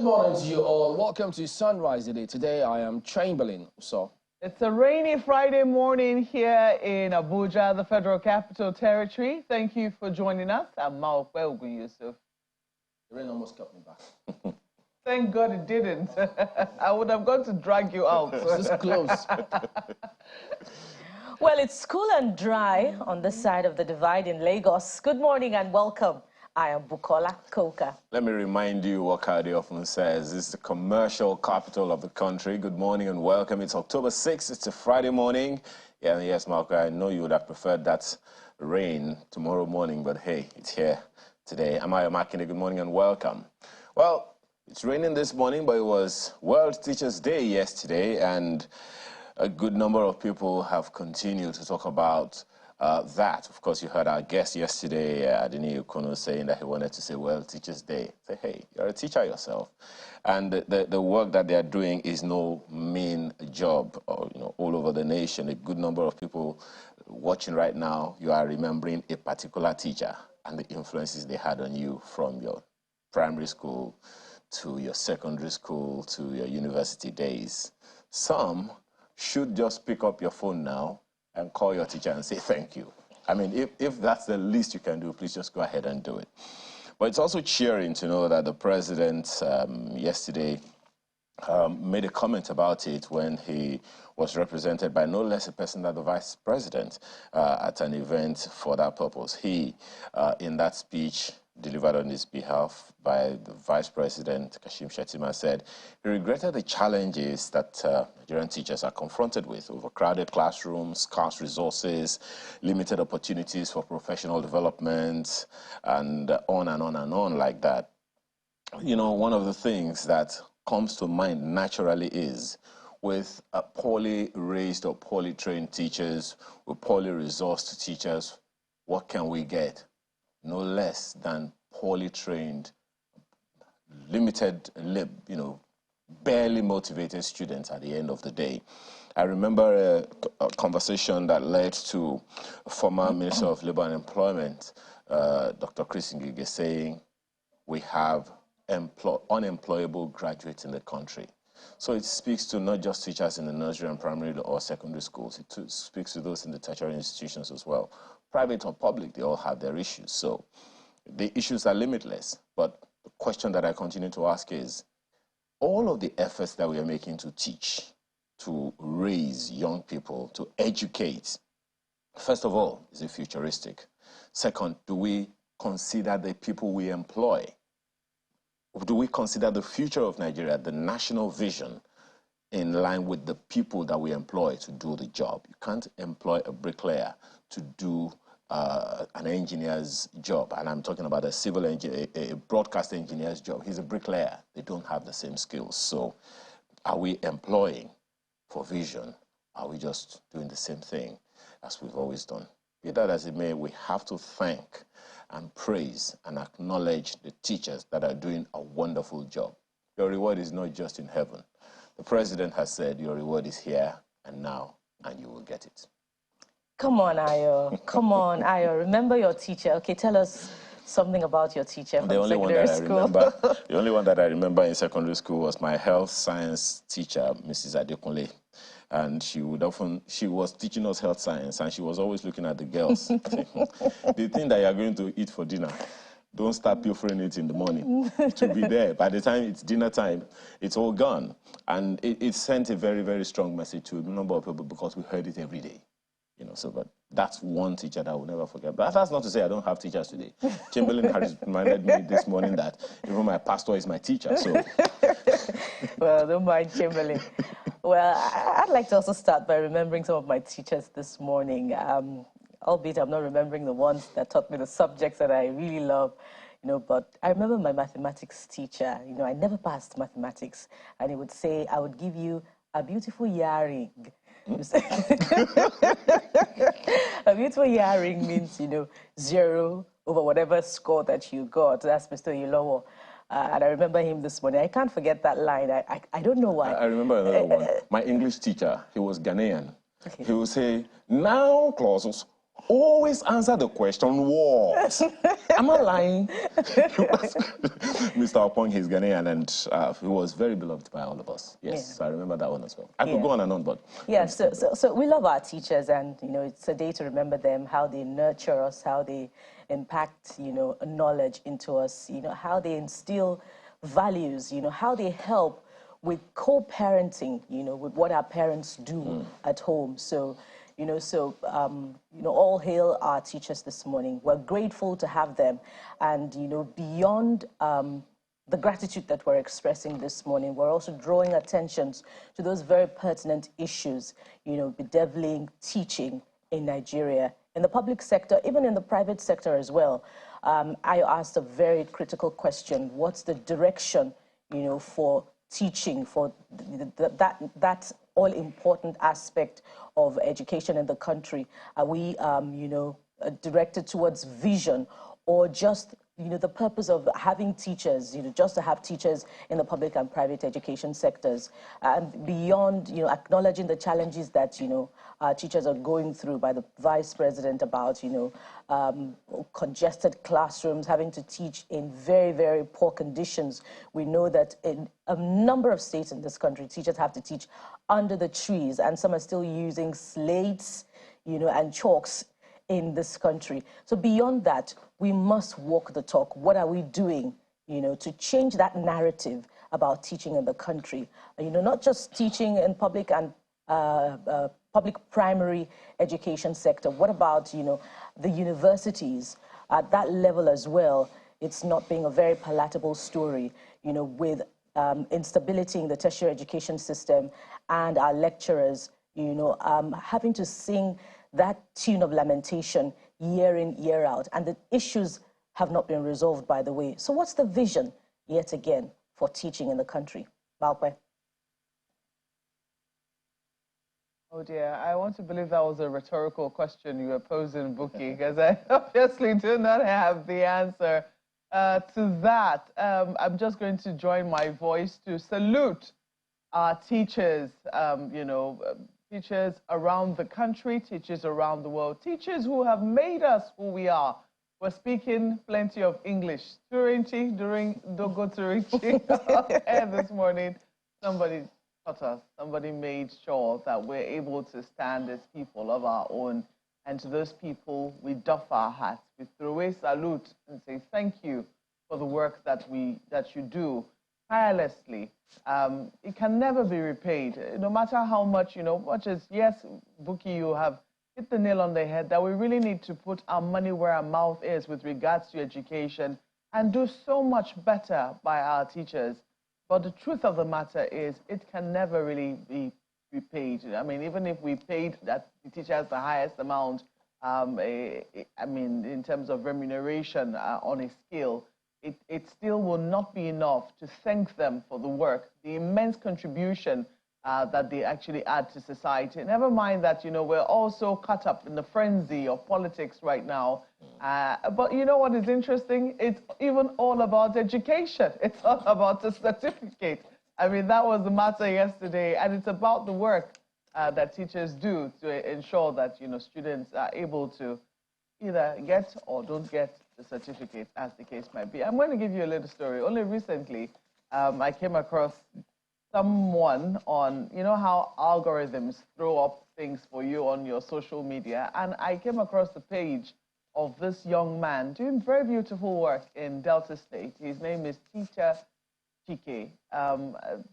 Good morning to you all. Welcome to Sunrise Today. Today I am Chamberlain. So it's a rainy Friday morning here in Abuja, the Federal Capital Territory. Thank you for joining us. I'm Maokwe Ogun-Yusuf. The rain almost kept me back. Thank God it didn't. I would have gone to drag you out. This is close. Well, it's cool and dry on this side of the divide in Lagos. Good morning and welcome. I am Bukola Koka. Let me remind you what Cardi often says. This is the commercial capital of the country. Good morning and welcome. It's October 6th. It's a Friday morning. Yeah, and yes, Marco, I know you would have preferred that rain tomorrow morning, but hey, it's here today. I'm Ayo Makinde. Good morning and welcome. Well, it's raining this morning, but it was World Teachers' Day yesterday, and a good number of people have continued to talk about that. Of course, you heard our guest yesterday, Adini Ukono, saying that he wanted to say, well, Teachers' Day. Say, hey, you're a teacher yourself. And the work that they're doing is no mean job. All over the nation, a good number of people watching right now, you are remembering a particular teacher and the influences they had on you from your primary school to your secondary school to your university days. Some should just pick up your phone now and call your teacher and say thank you. I mean, if that's the least you can do, please just go ahead and do it. But it's also cheering to know that the president yesterday made a comment about it when he was represented by no less a person than the vice president at an event for that purpose. He, in that speech delivered on his behalf by the vice president, Kashim Shettima, said he regretted the challenges that Nigerian teachers are confronted with: overcrowded classrooms, scarce resources, limited opportunities for professional development, and on and on and on like that. You know, one of the things that comes to mind naturally is with poorly raised or poorly trained teachers, with poorly resourced teachers, what can we get? No less than poorly trained, limited, barely motivated students at the end of the day. I remember a conversation that led to former Minister of Labour and Employment, Dr. Chris Ngige, saying we have unemployable graduates in the country. So it speaks to not just teachers in the nursery and primary or secondary schools, it speaks to those in the tertiary institutions as well. Private or public, they all have their issues. So the issues are limitless. But the question that I continue to ask is, all of the efforts that we are making to teach, to raise young people, to educate, first of all, is it futuristic? Second, do we consider the people we employ? Do we consider the future of Nigeria, the national vision, in line with the people that we employ to do the job? You can't employ a bricklayer to do an engineer's job, and I'm talking about a civil engineer, a broadcast engineer's job. He's a bricklayer. They don't have the same skills. So are we employing for vision? Are we just doing the same thing as we've always done? Be that as it may, we have to thank and praise and acknowledge the teachers that are doing a wonderful job. Your reward is not just in heaven. The president has said your reward is here and now, and you will get it. Come on, Ayo. Come on, Ayo. Remember your teacher. Okay, tell us something about your teacher from secondary school. The only one that I remember in secondary school was my health science teacher, Mrs. Adekunle. And she was teaching us health science, and she was always looking at the girls. The thing that you're going to eat for dinner, don't start pilfering it in the morning. It will be there. By the time it's dinner time, it's all gone. And it sent a very, very strong message to a number of people because we heard it every day. But that's one teacher that I will never forget. But that's not to say I don't have teachers today. Chamberlain has reminded me this morning that even my pastor is my teacher. So, well, don't mind Chamberlain. Well, I'd like to also start by remembering some of my teachers this morning. Albeit I'm not remembering the ones that taught me the subjects that I really love, but I remember my mathematics teacher. I never passed mathematics, and he would say, I would give you a beautiful earring. A beautiful earring means, 0 over whatever score that you got. That's Mr. Ilowo. And I remember him this morning. I can't forget that line. I don't know why. I remember another one. My English teacher, he was Ghanaian. Okay. He would say, now, clauses, always answer the question, what? Am I lying? Mr. Opong, he's Ghanaian, and he was very beloved by all of us. Yes, Yeah. I remember that one as well. I could go on and on, but... Yeah, so we love our teachers, and, you know, it's a day to remember them, how they nurture us, how they impact, you know, knowledge into us, you know, how they instill values, you know, how they help with co-parenting, you know, with what our parents do at home. So, you know, all hail our teachers this morning. We're grateful to have them. And, you know, beyond the gratitude that we're expressing this morning, we're also drawing attentions to those very pertinent issues, you know, bedeviling teaching in Nigeria, in the public sector, even in the private sector as well. I asked a very critical question: what's the direction, you know, for teaching, for that all-important aspect of education in the country? Are we, you know, directed towards vision, or just, you know, the purpose of having teachers, you know, just to have teachers in the public and private education sectors, and beyond, you know, acknowledging the challenges that, you know, teachers are going through, by the Vice President, about, you know, congested classrooms, having to teach in very, very poor conditions. We know that in a number of states in this country, teachers have to teach under the trees, and some are still using slates, you know, and chalks in this country. So beyond that, we must walk the talk. What are we doing, you know, to change that narrative about teaching in the country? You know, not just teaching in public and public primary education sector. What about, you know, the universities at that level as well? It's not being a very palatable story, you know, with instability in the tertiary education system, and our lecturers, you know, having to sing that tune of lamentation year in, year out, and the issues have not been resolved, by the way. So what's the vision, yet again, for teaching in the country? Malpe? Oh dear, I want to believe that was a rhetorical question you were posing, Buki, because I obviously do not have the answer to that. I'm just going to join my voice to salute our teachers, you know, teachers around the country, teachers around the world, teachers who have made us who we are. We're speaking plenty of English. Turinchi, during Dogo Turinchi this morning, somebody taught us, somebody made sure that we're able to stand as people of our own. And to those people, we doff our hats. We throw a salute and say thank you for the work that you do tirelessly. It can never be repaid, no matter how much, you know, much as, yes, Buki, you have hit the nail on the head, that we really need to put our money where our mouth is with regards to education and do so much better by our teachers. But the truth of the matter is, it can never really be repaid. I mean, even if we paid the teachers the highest amount, I mean, in terms of remuneration on a scale, it still will not be enough to thank them for the work, the immense contribution that they actually add to society. Never mind that, you know, we're also caught up in the frenzy of politics right now. But you know what is interesting? It's even all about education. It's all about the certificate. I mean, that was the matter yesterday, and it's about the work that teachers do to ensure that, you know, students are able to either get or don't get the certificate, as the case might be. I'm going to give you a little story. Only recently, I came across someone on, you know how algorithms throw up things for you on your social media, and I came across the page of this young man doing very beautiful work in Delta State. His name is Teacher Chike.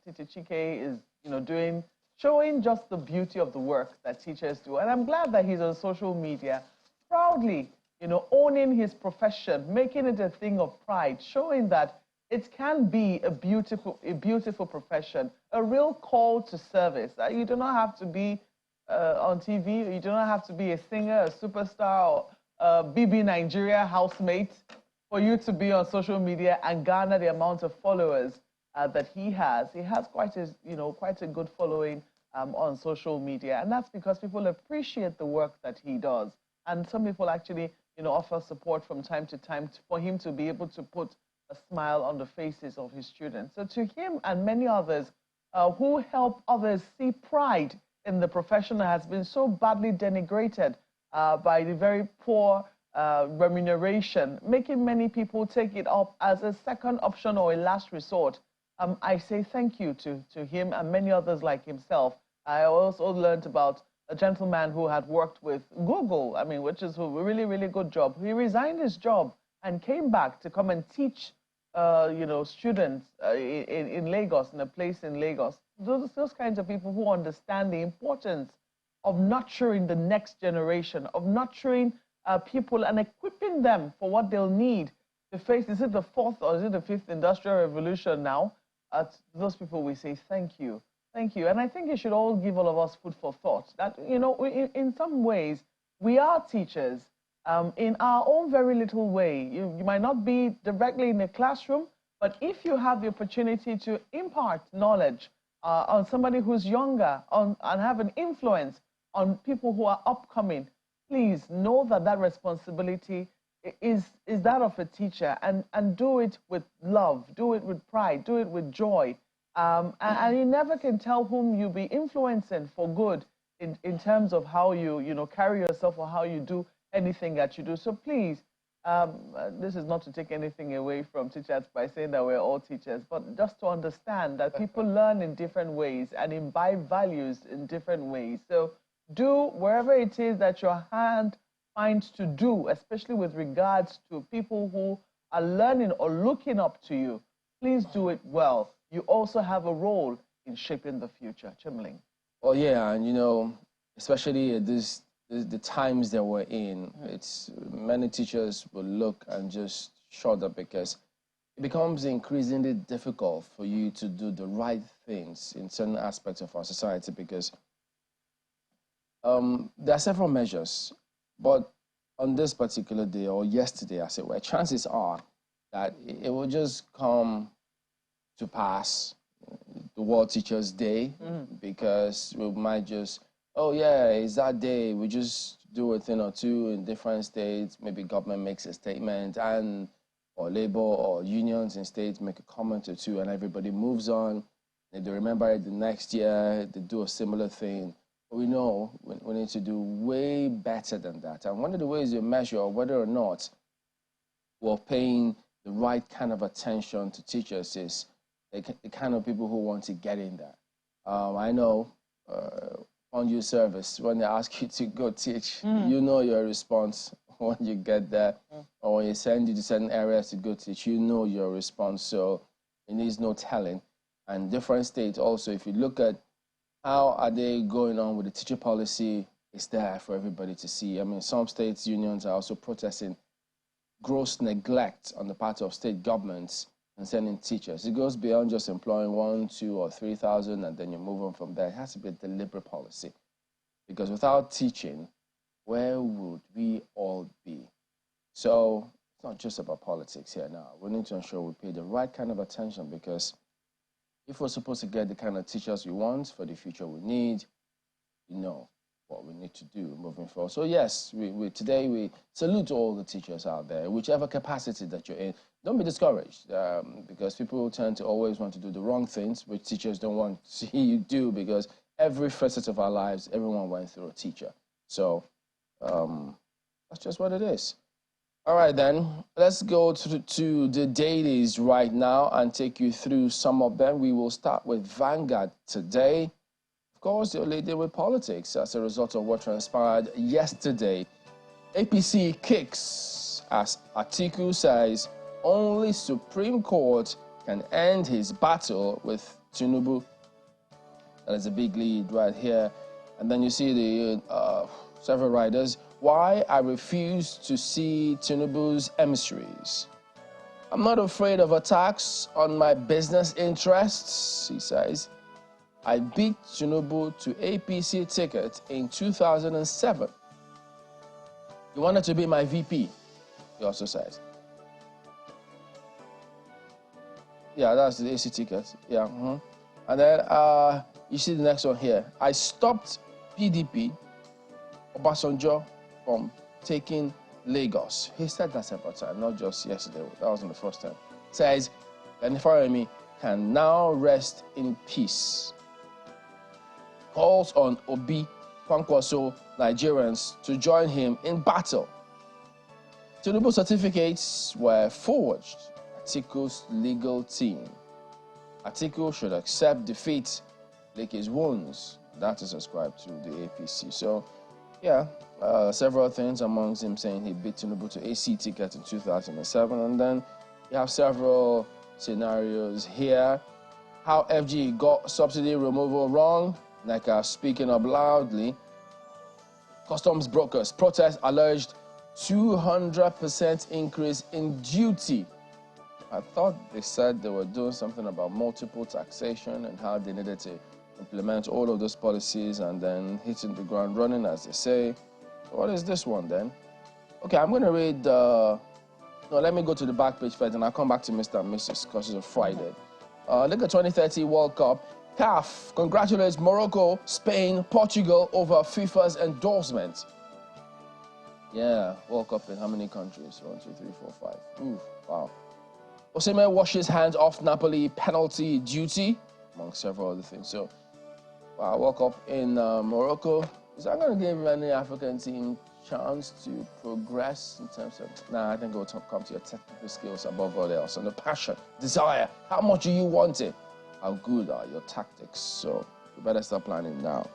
Teacher Chike is, you know, showing just the beauty of the work that teachers do, and I'm glad that he's on social media, proudly, you know, owning his profession, making it a thing of pride, showing that it can be a beautiful profession, a real call to service. You do not have to be on TV, you do not have to be a singer, a superstar, or a BB Nigeria housemate for you to be on social media and garner the amount of followers that he has. He has quite a good following on social media, and that's because people appreciate the work that he does. And some people actually, you know, offer support from time to time for him to be able to put a smile on the faces of his students. So to him and many others who help others see pride in the profession that has been so badly denigrated by the very poor remuneration, making many people take it up as a second option or a last resort. I say thank you to him and many others like himself. I also learned about a gentleman who had worked with Google, I mean, which is a really, really good job. He resigned his job and came back to come and teach, students in Lagos, in a place in Lagos. Those kinds of people who understand the importance of nurturing the next generation, of nurturing people and equipping them for what they'll need to face, is it the fourth or is it the fifth industrial revolution now? Those people, we say thank you. Thank you. And I think it should all give all of us food for thought that, in some ways, we are teachers in our own very little way. You might not be directly in the classroom, but if you have the opportunity to impart knowledge on somebody who's younger and have an influence on people who are upcoming, please know that that responsibility is that of a teacher, and do it with love, do it with pride, do it with joy. And you never can tell whom you'll be influencing for good in terms of how you carry yourself or how you do anything that you do. So please, this is not to take anything away from teachers by saying that we're all teachers, but just to understand that people learn in different ways and imbibe values in different ways. So do wherever it is that your hand finds to do, especially with regards to people who are learning or looking up to you, please do it well. You also have a role in shaping the future. Chimling. Well, yeah, and especially at the times that we're in, it's many teachers will look and just shudder because it becomes increasingly difficult for you to do the right things in certain aspects of our society because there are several measures, but on this particular day or yesterday, as it were, chances are that it will just come to pass, the World Teachers Day, because we might just, oh yeah, it's that day, we just do a thing or two in different states, maybe government makes a statement, or labor or unions in states make a comment or two, and everybody moves on. If they remember it the next year, they do a similar thing. But we know we need to do way better than that. And one of the ways you measure whether or not we're paying the right kind of attention to teachers is the kind of people who want to get in there. I know on your service, when they ask you to go teach, you know your response when you get there, or when you send you to certain areas to go teach, you know your response. So it needs no telling. And different states also, if you look at how are they going on with the teacher policy, it's there for everybody to see. I mean, some states' unions are also protesting gross neglect on the part of state governments concerning teachers. It goes beyond just employing 1, 2, or 3,000 and then you move on from there. It has to be a deliberate policy. Because without teaching, where would we all be? So it's not just about politics here now. We need to ensure we pay the right kind of attention because if we're supposed to get the kind of teachers we want for the future we need, you know what we need to do moving forward. So yes, today we salute all the teachers out there, whichever capacity that you're in. Don't be discouraged because people tend to always want to do the wrong things, which teachers don't want to see you do because every facet of our lives, everyone went through a teacher. So that's just what it is. All right, then, let's go to the dailies right now and take you through some of them. We will start with Vanguard today. Of course, they're leading with politics as a result of what transpired yesterday. APC kicks as Atiku says only Supreme Court can end his battle with Tinubu. That is a big lead right here. And then you see the several writers. Why I refuse to see Tinubu's emissaries. I'm not afraid of attacks on my business interests, he says. I beat Tinubu to APC ticket in 2007. He wanted to be my VP, he also says. Yeah, that's the AC ticket. Yeah. And then you see the next one here. I stopped PDP, Obasanjo, from taking Lagos. He said that several times, not just yesterday. That wasn't the first time. Says, Ganifaremi can now rest in peace. Calls on Obi, Kwankwaso, Nigerians to join him in battle. Tinubu certificates were forged. Atiku's legal team. Atiku should accept defeat, lick his wounds. That is ascribed to the APC. So, yeah, several things amongst him saying he beat Tinubu to AC ticket in 2007. And then you have several scenarios here. How FG got subsidy removal wrong, like speaking up loudly. Customs brokers protest alleged 200% increase in duty. I thought they said they were doing something about multiple taxation and how they needed to implement all of those policies and then hitting the ground running, as they say. What is this one then? Okay, I'm going to read. No, let me go to the back page first and I'll come back to Mr. and Mrs. because it's a Friday. Look at 2030 World Cup. CAF congratulates Morocco, Spain, Portugal over FIFA's endorsement. Yeah, World Cup in how many countries? 1, 2, 3, 4, 5. Ooh, wow. Osimhen washes hands off Napoli penalty duty, among several other things. So, wow, World Cup in Morocco. Is that going to give any African team chance to progress in terms of... Nah, I think it will come to your technical skills above all else. And the passion, desire, how much do you want it? How good are your tactics? So, you better start planning now.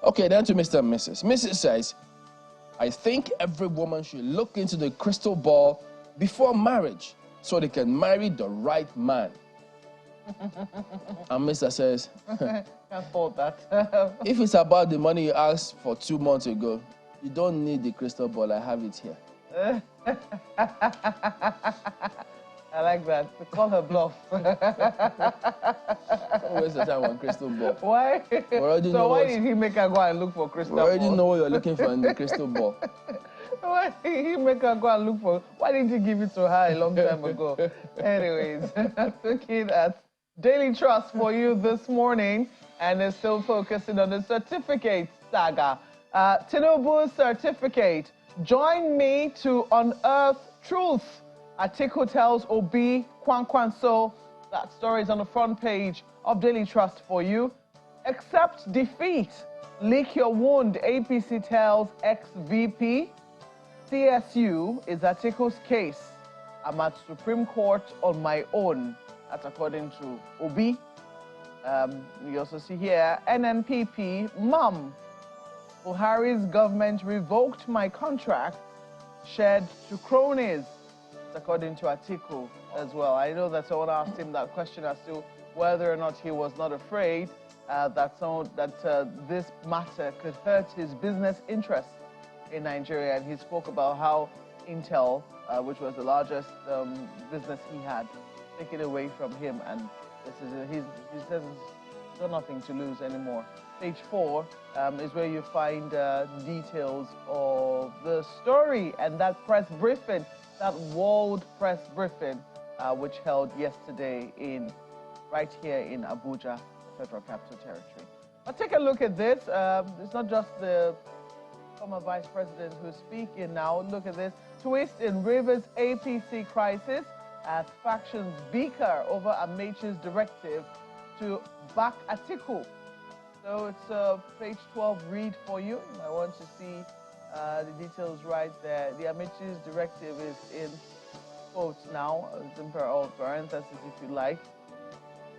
Okay, then to Mr. and Mrs. Mrs. says, I think every woman should look into the crystal ball before marriage so they can marry the right man. And Mr. says, Can't afford that. if it's about the money you asked for 2 months ago, you don't need the crystal ball. I have it here. I like that. We call her bluff. Don't waste the time on crystal ball. Why? So why did he make her go and look for crystal ball? We already know what you're looking for in the crystal ball. Why did he make her go and look for? Why didn't you give it to her a long time ago? Anyways, looking at Daily Trust for you this morning, and they're still focusing on the certificate saga. Tinubu's certificate. Join me to unearth truth. Atiku tells Obi Kwankwanso. That story is on the front page of Daily Trust for you. Accept defeat. Lick your wound. APC tells ex-VP. CSU is Atiku's case. I'm at Supreme Court on my own. That's according to Obi. You also see here, NNPP, Mum. Buhari's government revoked my contract, shared to cronies. According to Atiku as well. I know that someone asked him that question as to whether or not he was not afraid that this matter could hurt his business interests in Nigeria. And he spoke about how Intel, which was the largest business he had, taken away from him. And he says he's got nothing to lose anymore. Page 4 is where you find details of the story and that press briefing. That world press briefing, which held yesterday right here in Abuja, the Federal Capital Territory. But take a look at this. It's not just the former Vice President who's speaking now. Look at this. Twist in Rivers APC crisis as factions bicker over Amaechi's directive to back Atiku. So it's page 12 read for you. You might want to see the details right there. The Amaechi's directive is in quotes now, in parentheses if you like.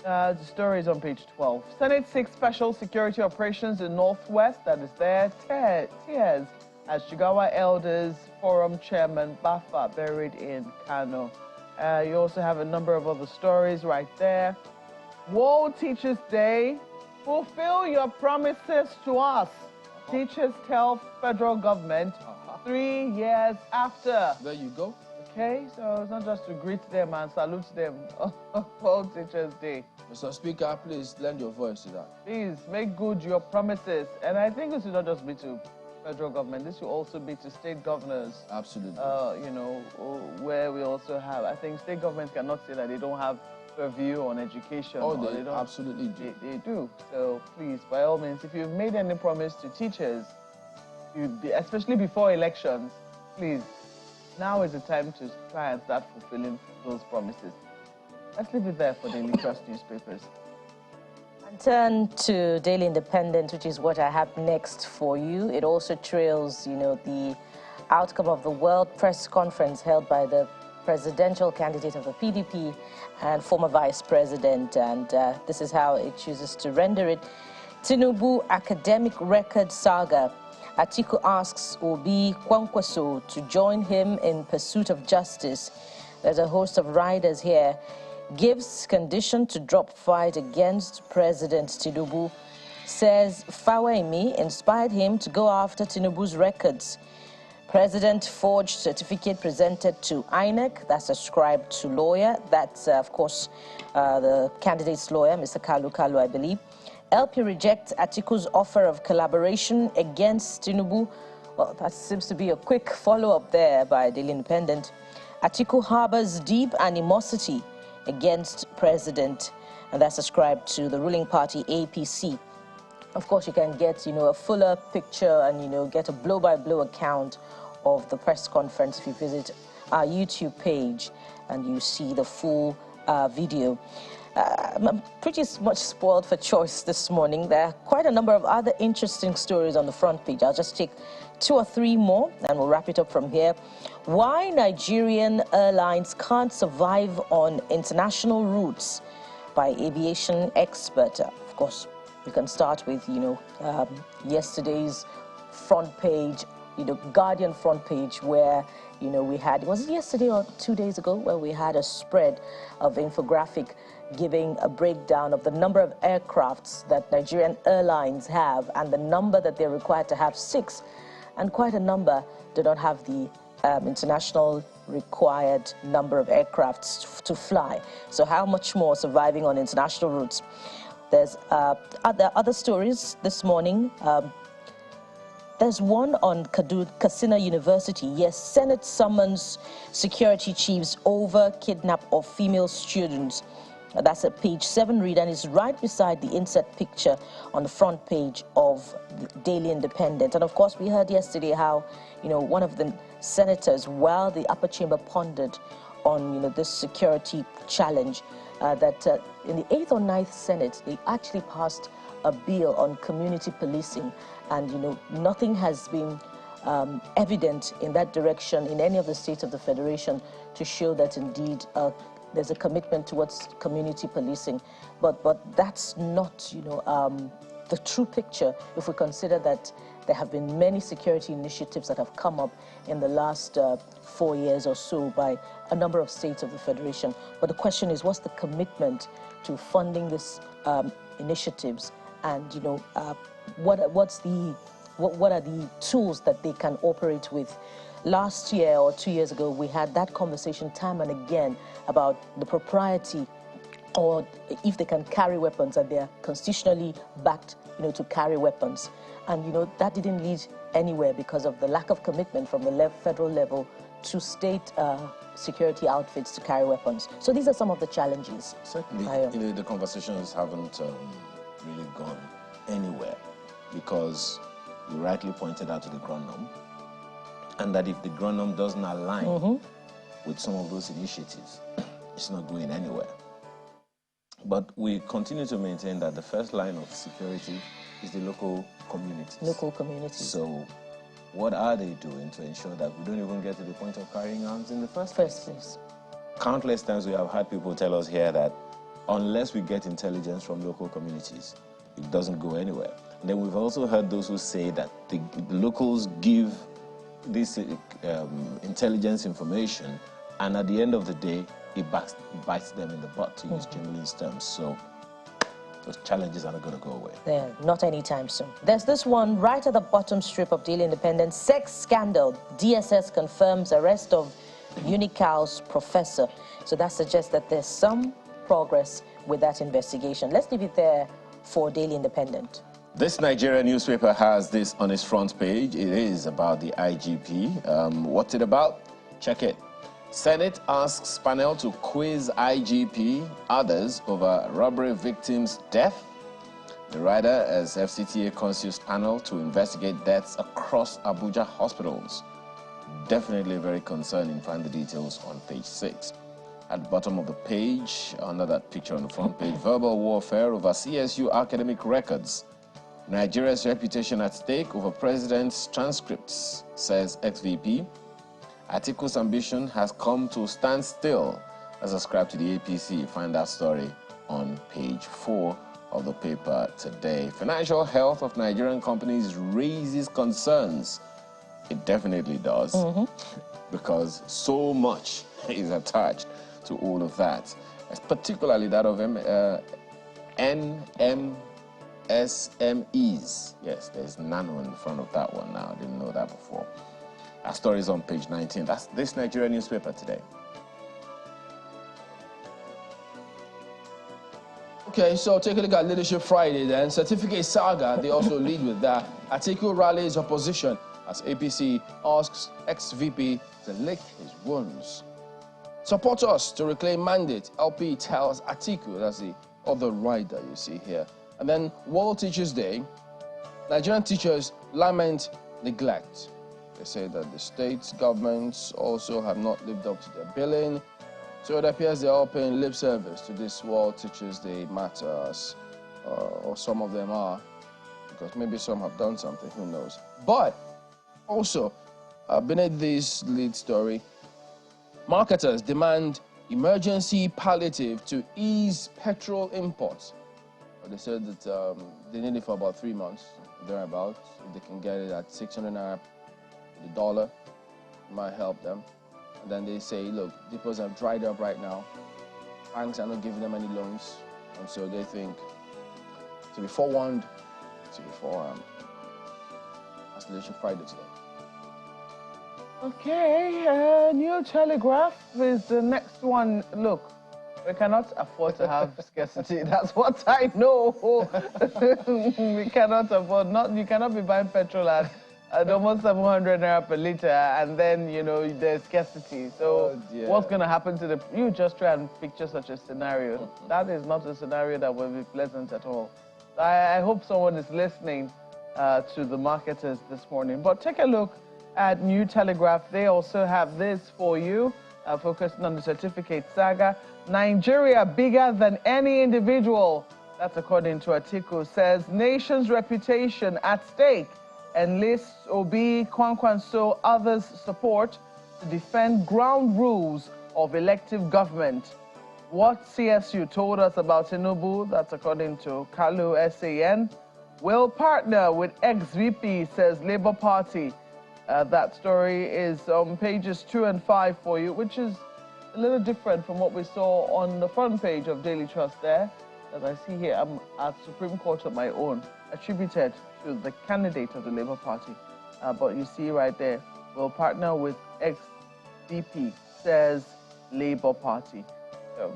The story is on page 12. Senate 6 Special Security Operations in Northwest, that is there. Tears as Jigawa Elders Forum Chairman Bafa buried in Kano. You also have a number of other stories right there. World Teachers Day. Fulfill your promises to us. Teachers tell federal government 3 years after. There you go. Okay, so it's not just to greet them and salute them World Teachers Day. Mr. Speaker, please lend your voice to that. Please make good your promises. And I think this should not just be to federal government. This should also be to state governors. Absolutely. You know, where we also have, I think state governments cannot say that they don't have a view on education. Oh, they don't, absolutely do. They do. So please, by all means, if you've made any promise to teachers, especially before elections, please, now is the time to try and start fulfilling those promises. Let's leave it there for Daily Trust newspapers. Turn to Daily Independent, which is what I have next for you. It also trails, the outcome of the World Press Conference held by the presidential candidate of the PDP and former vice president, and this is how it chooses to render it. Tinubu academic record saga. Atiku asks Obi Kwankwaso to join him in pursuit of justice. There's a host of riders here. Gives condition to drop fight against President Tinubu. Says Faweimi inspired him to go after Tinubu's records. President forged certificate presented to INEC. That's ascribed to lawyer. That's, of course, the candidate's lawyer, Mr. Kalu, I believe. LP rejects Atiku's offer of collaboration against Tinubu. Well, that seems to be a quick follow-up there by Daily Independent. Atiku harbors deep animosity against president, and that's ascribed to the ruling party APC. Of course, you can get, a fuller picture and, get a blow-by-blow account of the press conference if you visit our YouTube page and you see the full video. I'm pretty much spoiled for choice this morning. There are quite a number of other interesting stories on the front page. I'll just take 2 or 3 more and we'll wrap it up from here. Why Nigerian airlines can't survive on international routes by aviation expert. Of course, you can start with, yesterday's front page, Guardian front page where, we had, was it yesterday or 2 days ago, where we had a spread of infographic giving a breakdown of the number of aircrafts that Nigerian airlines have and the number that they're required to have, 6, and quite a number do not have the international required number of aircrafts to fly. So how much more surviving on international routes? There's other stories this morning. There's one on Katsina University. Yes, Senate summons security chiefs over kidnap of female students. That's at page 7 read, and it's right beside the insert picture on the front page of the Daily Independent. And of course, we heard yesterday how, one of the senators, while the upper chamber pondered on, this security challenge, that in the 8th or 9th Senate, they actually passed a bill on community policing. And, nothing has been evident in that direction in any of the states of the Federation to show that indeed there's a commitment towards community policing. But that's not, the true picture if we consider that there have been many security initiatives that have come up in the last 4 years or so by a number of states of the Federation. But the question is, what's the commitment to funding these initiatives? And, what are the tools that they can operate with? Last year or 2 years ago, we had that conversation time and again about the propriety or if they can carry weapons and they're constitutionally backed, to carry weapons. And, that didn't lead anywhere because of the lack of commitment from the federal level to state security outfits to carry weapons. So these are some of the challenges. Certainly, the conversations haven't really gone anywhere because you rightly pointed out to the Gronum, and that if the Gronum doesn't align with some of those initiatives, it's not going anywhere. But we continue to maintain that the first line of security is the local communities. Local communities. So what are they doing to ensure that we don't even get to the point of carrying arms in the first place? Countless times we have had people tell us here that unless we get intelligence from local communities, it doesn't go anywhere. And then we've also heard those who say that the locals give this intelligence information, and at the end of the day, it bites them in the butt, to use Jim's terms. So those challenges are not going to go away. Yeah, not anytime soon. There's this one right at the bottom strip of Daily Independent. Sex scandal. DSS confirms arrest of Unical's professor. So that suggests that there's some progress with that investigation. Let's leave it there for Daily Independent. This Nigerian newspaper has this on its front page. It is about the IGP. What's it about? Check it. Senate asks panel to quiz IGP, others over robbery victims' death. The rider as FCTA constitutes panel to investigate deaths across Abuja hospitals. Definitely very concerning. Find the details on page 6. At the bottom of the page, under that picture on the front page, verbal warfare over CSU academic records. Nigeria's reputation at stake over president's transcripts, says ex-VP. Atiku's ambition has come to stand still, as ascribed to the APC. Find that story on page 4 of the paper today. Financial health of Nigerian companies raises concerns. It definitely does, because so much is attached to all of that, particularly that of NMSMEs. Yes, there's nano in front of that one now. I didn't know that before. Our story is on page 19. That's this Nigerian newspaper today. Okay, so take a look at Leadership Friday then. Certificate Saga, they also lead with that. Atiku rallies opposition as APC asks ex-VP to lick his wounds. Support us to reclaim mandate, LP tells Atiku. That's the other rider you see here. And then World Teachers Day, Nigerian teachers lament neglect. They say that the state governments also have not lived up to their billing. So it appears they're all paying lip service to this World Teachers Day matters, or some of them are, because maybe some have done something, who knows. But also, beneath this lead story, marketers demand emergency palliative to ease petrol imports. They said that they need it for about 3 months, thereabouts. If they can get it at 600 naira, the dollar, it might help them. And then they say, look, depots have dried up right now. Banks are not giving them any loans. And so they think to be forewarned, to be forearmed. That's Leadership Friday today. Okay, New Telegraph is the next one. Look, we cannot afford to have scarcity. That's what I know. We cannot afford, you cannot be buying petrol at almost 700 naira per liter, and then, you know, there's scarcity. So what's going to happen to you just try and picture such a scenario. That is not a scenario that will be pleasant at all. I hope someone is listening to the marketers this morning. But take a look at New Telegraph. They also have this for you, focusing on the certificate saga. Nigeria bigger than any individual. That's according to Atiku. Says nation's reputation at stake. Enlists Obi, Kwankwanso, others support to defend ground rules of elective government. What CSU told us about Tinubu, that's according to Kalu SAN, will partner with ex-VP, says Labour Party. That story is on pages 2 and 5 for you, which is a little different from what we saw on the front page of Daily Trust there. As I see here, I'm at Supreme Court of my own, attributed to the candidate of the Labour Party. But you see right there, we'll partner with ex-VP, says Labour Party. So,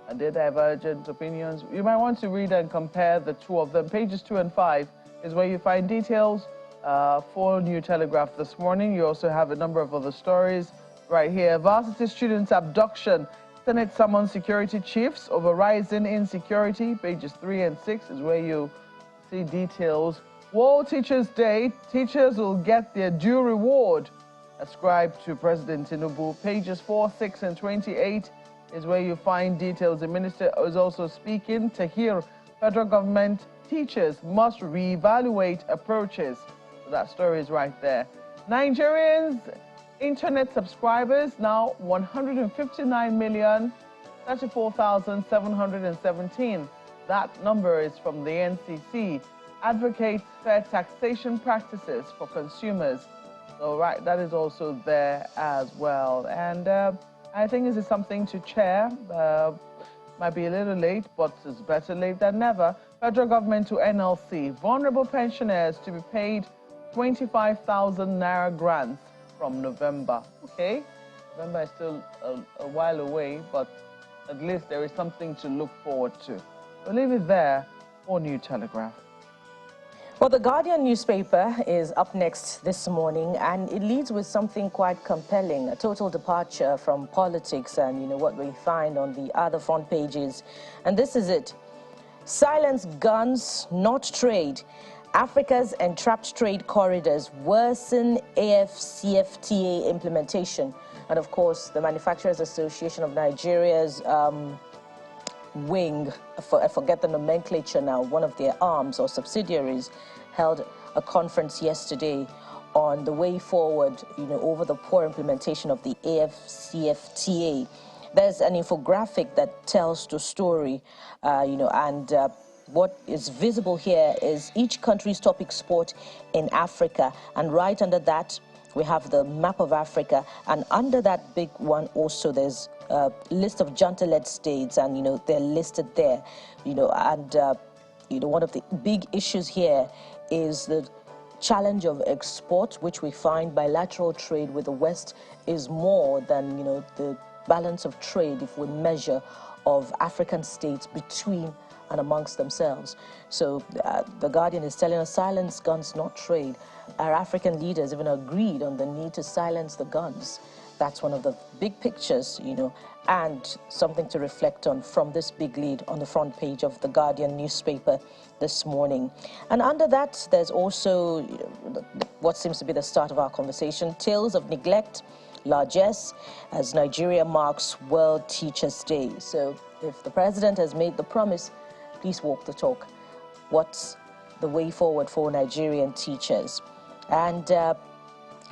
are there divergent opinions? You might want to read and compare the two of them. Pages 2 and 5 is where you find details for New Telegraph this morning. You also have a number of other stories right here. Varsity students abduction. Senate summons security chiefs over rising insecurity. Pages 3 and 6 is where you see details. World Teachers Day. Teachers will get their due reward. Ascribed to President Tinubu. Pages 4, 6, and 28 is where you find details. The minister is also speaking to hear federal government teachers must reevaluate approaches. So that story is right there. Nigerians internet subscribers now 159,034,717. That number is from the NCC. Advocates fair taxation practices for consumers. So right, that is also there as well. And I think this is something to chair. Might be a little late, but it's better late than never. Federal government to NLC. Vulnerable pensioners to be paid 25,000 naira grants from November. Okay, November is still a while away, but at least there is something to look forward to. We'll leave it there for New Telegraph. Well, the Guardian newspaper is up next this morning, and it leads with something quite compelling, a total departure from politics and, you know, what we find on the other front pages. And this is it. Silence guns, not trade. Africa's entrapped trade corridors worsen AFCFTA implementation. And of course, the Manufacturers Association of Nigeria's wing, I forget the nomenclature now, one of their arms or subsidiaries, held a conference yesterday on the way forward, over the poor implementation of the AFCFTA. There's an infographic that tells the story, and what is visible here is each country's top export in Africa, and right under that we have the map of Africa, and under that big one also there's a list of junta-led states, and they're listed there, and one of the big issues here is the challenge of export, which we find bilateral trade with the West is more than the balance of trade if we measure of African states between and amongst themselves. So the Guardian is telling us silence guns, not trade. Our African leaders even agreed on the need to silence the guns. That's one of the big pictures, and something to reflect on from this big lead on the front page of the Guardian newspaper this morning. And under that, there's also what seems to be the start of our conversation, tales of neglect, largesse, as Nigeria marks World Teachers' Day. So if the president has made the promise, please walk the talk. What's the way forward for Nigerian teachers? And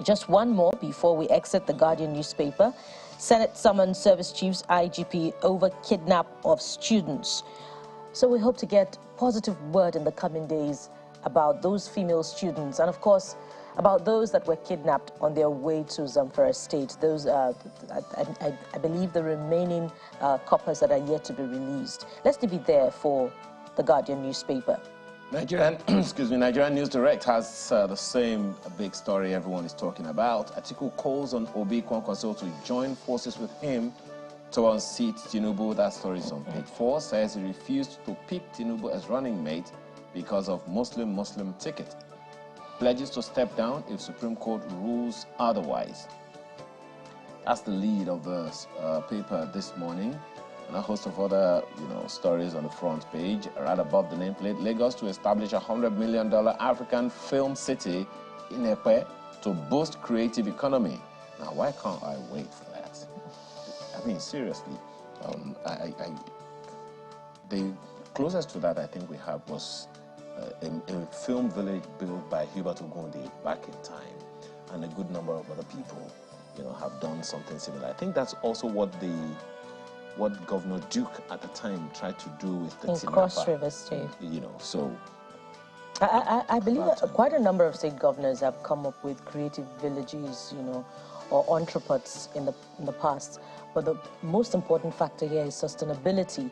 just one more before we exit the Guardian newspaper. Senate summons service chiefs IGP over kidnap of students. So we hope to get positive word in the coming days about those female students, and of course about those that were kidnapped on their way to Zamfara State. Those I believe the remaining coppers that are yet to be released. Let's be there for the Guardian newspaper. Nigerian News Direct has the same big story everyone is talking about. Atiku calls on Obi Kwankwaso to join forces with him to unseat Tinubu. That story is on page 4. Says he refused to pick Tinubu as running mate because of Muslim ticket. Pledges to step down if Supreme Court rules otherwise. That's the lead of the paper this morning. And a host of other, stories on the front page. Right above the nameplate, Lagos to establish $100 million African film city in Epe to boost creative economy. Now, why can't I wait for that? I mean, seriously, the closest to that I think we have was a film village built by Hubert Ogunde back in time, and a good number of other people, have done something similar. I think that's also what Governor Duke at the time tried to do with the Tinapa. Cross River State. So I believe quite a number of state governors have come up with creative villages, or entrepreneurs in the past. But the most important factor here is sustainability.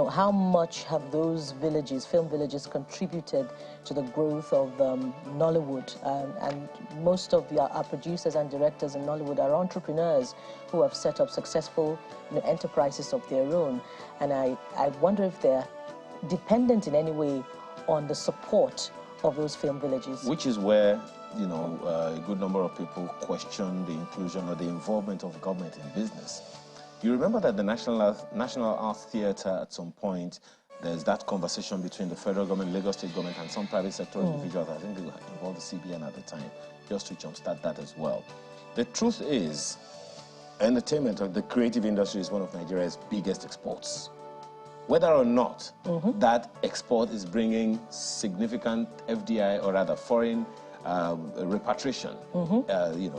How much have those villages, film villages, contributed to the growth of Nollywood? And most of our producers and directors in Nollywood are entrepreneurs who have set up successful enterprises of their own. And I wonder if they're dependent in any way on the support of those film villages. Which is where, a good number of people question the inclusion or the involvement of government in business. You remember that the National Arts Theatre at some point, there's that conversation between the federal government, Lagos State government, and some private sector individuals. I think they involved the CBN at the time, just to jumpstart that as well. The truth is, entertainment or the creative industry is one of Nigeria's biggest exports. Whether or not that export is bringing significant FDI, or rather foreign repatriation,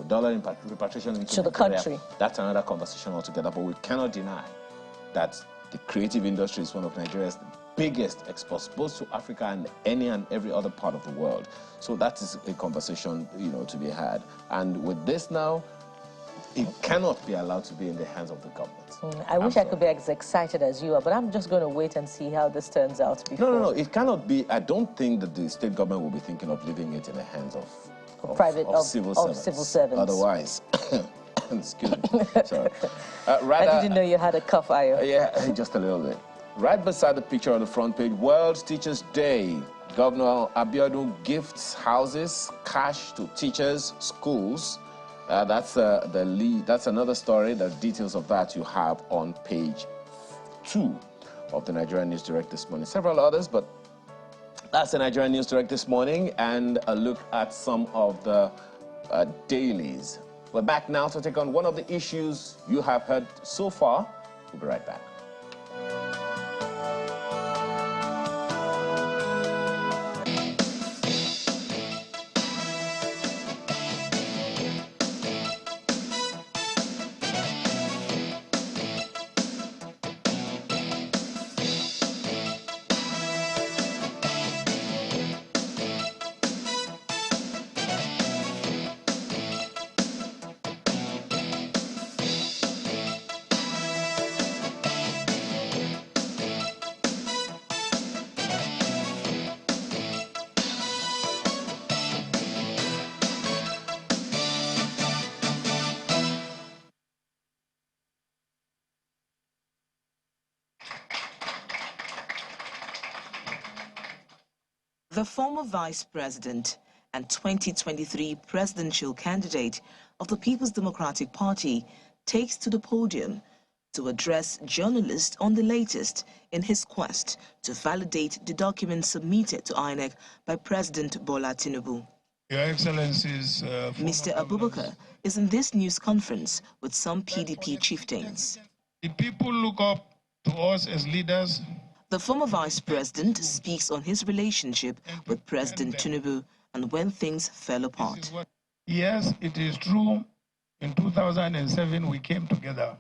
dollar repatriation into the country. That's another conversation altogether. But we cannot deny that the creative industry is one of Nigeria's biggest exports, both to Africa and any and every other part of the world. So that is a conversation, to be had. And with this now, it cannot be allowed to be in the hands of the government. I wish I could be as excited as you are, but I'm just going to wait and see how this turns out. No, it cannot be. I don't think that the state government will be thinking of leaving it in the hands of civil servants. Otherwise, excuse me, sorry. I didn't know you had a cough, Ayo. Yeah, just a little bit. Right beside the picture on the front page, World Teachers' Day. Governor Abiodun gifts houses, cash to teachers, schools. That's the lead. That's another story. The details of that you have on page 2 of the Nigerian News Direct this morning. Several others, but that's the Nigerian News Direct this morning, and a look at some of the dailies We're back now to take on one of the issues you have heard so far. We'll be right back. The former vice president and 2023 presidential candidate of the People's Democratic Party takes to the podium to address journalists on the latest in his quest to validate the documents submitted to INEC by President Bola Tinubu. Your Excellencies, Mr. Abubakar is in this news conference with some PDP chieftains. The people look up to us as leaders. The former vice president speaks on his relationship with President Tinubu and when things fell apart. Yes, it is true. In 2007, we came together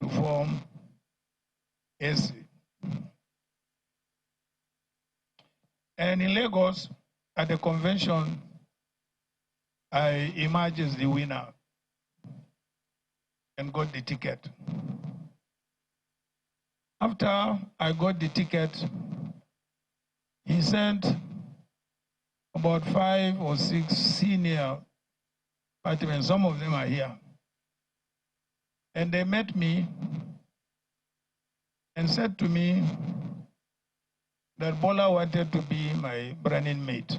to form AC. And in Lagos, at the convention, I emerged as the winner and got the ticket. After I got the ticket, he sent about 5 or 6 senior partymen, some of them are here. And they met me and said to me that Bola wanted to be my running mate.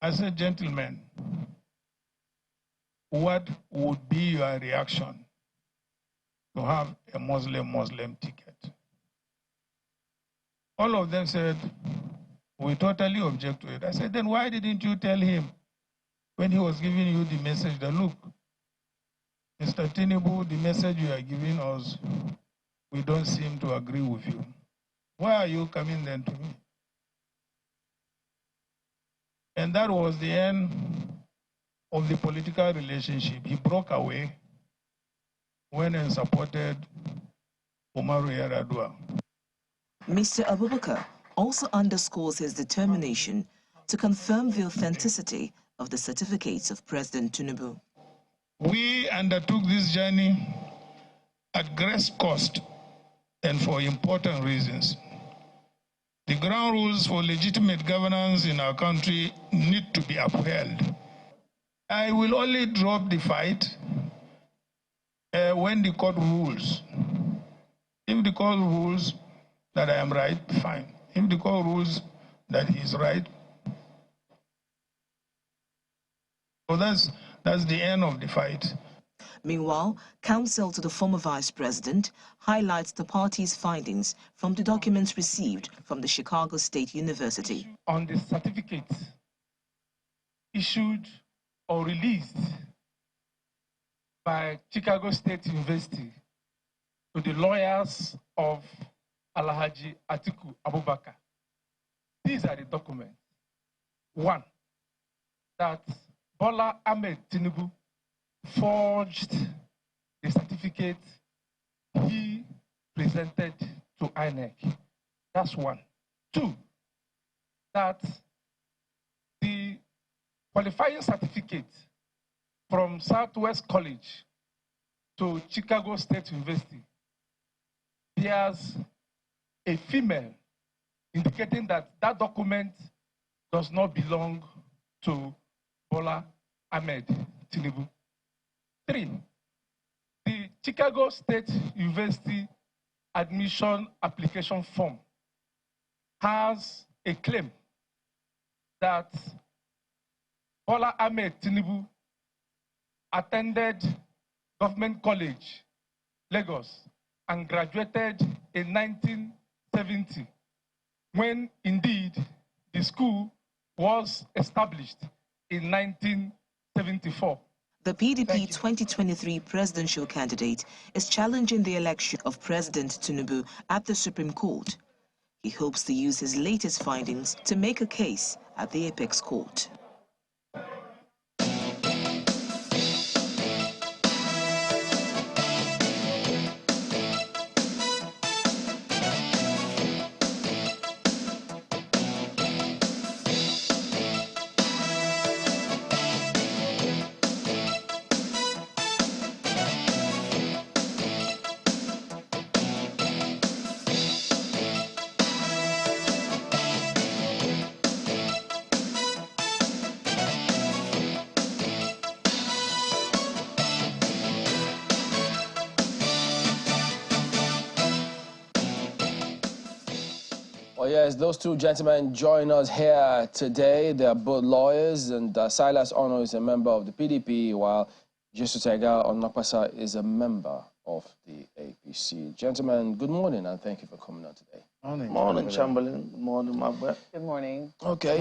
I said, gentlemen, what would be your reaction to have a Muslim ticket? All of them said, we totally object to it. I said, then why didn't you tell him when he was giving you the message that, look, Mr. Tinubu, the message you are giving us, we don't seem to agree with you. Why are you coming then to me? And that was the end of the political relationship. He broke away, went and supported Umaru Yar'Adua. Mr. Abubakar also underscores his determination to confirm the authenticity of the certificates of President Tinubu. We undertook this journey at great cost and for important reasons. The ground rules for legitimate governance in our country need to be upheld. I will only drop the fight when the court rules. If the court rules that I am right, fine. If the court rules that he is right, so that's the end of the fight. Meanwhile, counsel to the former vice president highlights the party's findings from the documents received from the Chicago State University. On the certificates issued or released by Chicago State University to the lawyers of Alhaji Atiku Abubakar. These are the documents. One, that Bola Ahmed Tinubu forged the certificate he presented to INEC. That's one. Two, that the qualifying certificate from Southwest College to Chicago State University bears a female, indicating that that document does not belong to Bola Ahmed Tinubu. Three, the Chicago State University admission application form has a claim that Bola Ahmed Tinubu attended Government College, Lagos, and graduated in 1970, when indeed the school was established in 1974. The PDP 2023 presidential candidate is challenging the election of President Tinubu at the Supreme Court. He hopes to use his latest findings to make a case at the apex court. Well, yes, those two gentlemen join us here today. They are both lawyers, and Silas Ono is a member of the PDP, while Saga Onakpasa is a member of the APC. Gentlemen, good morning, and thank you for coming on today. Morning, Chamberlain. Good morning, Magba. Good morning. Okay,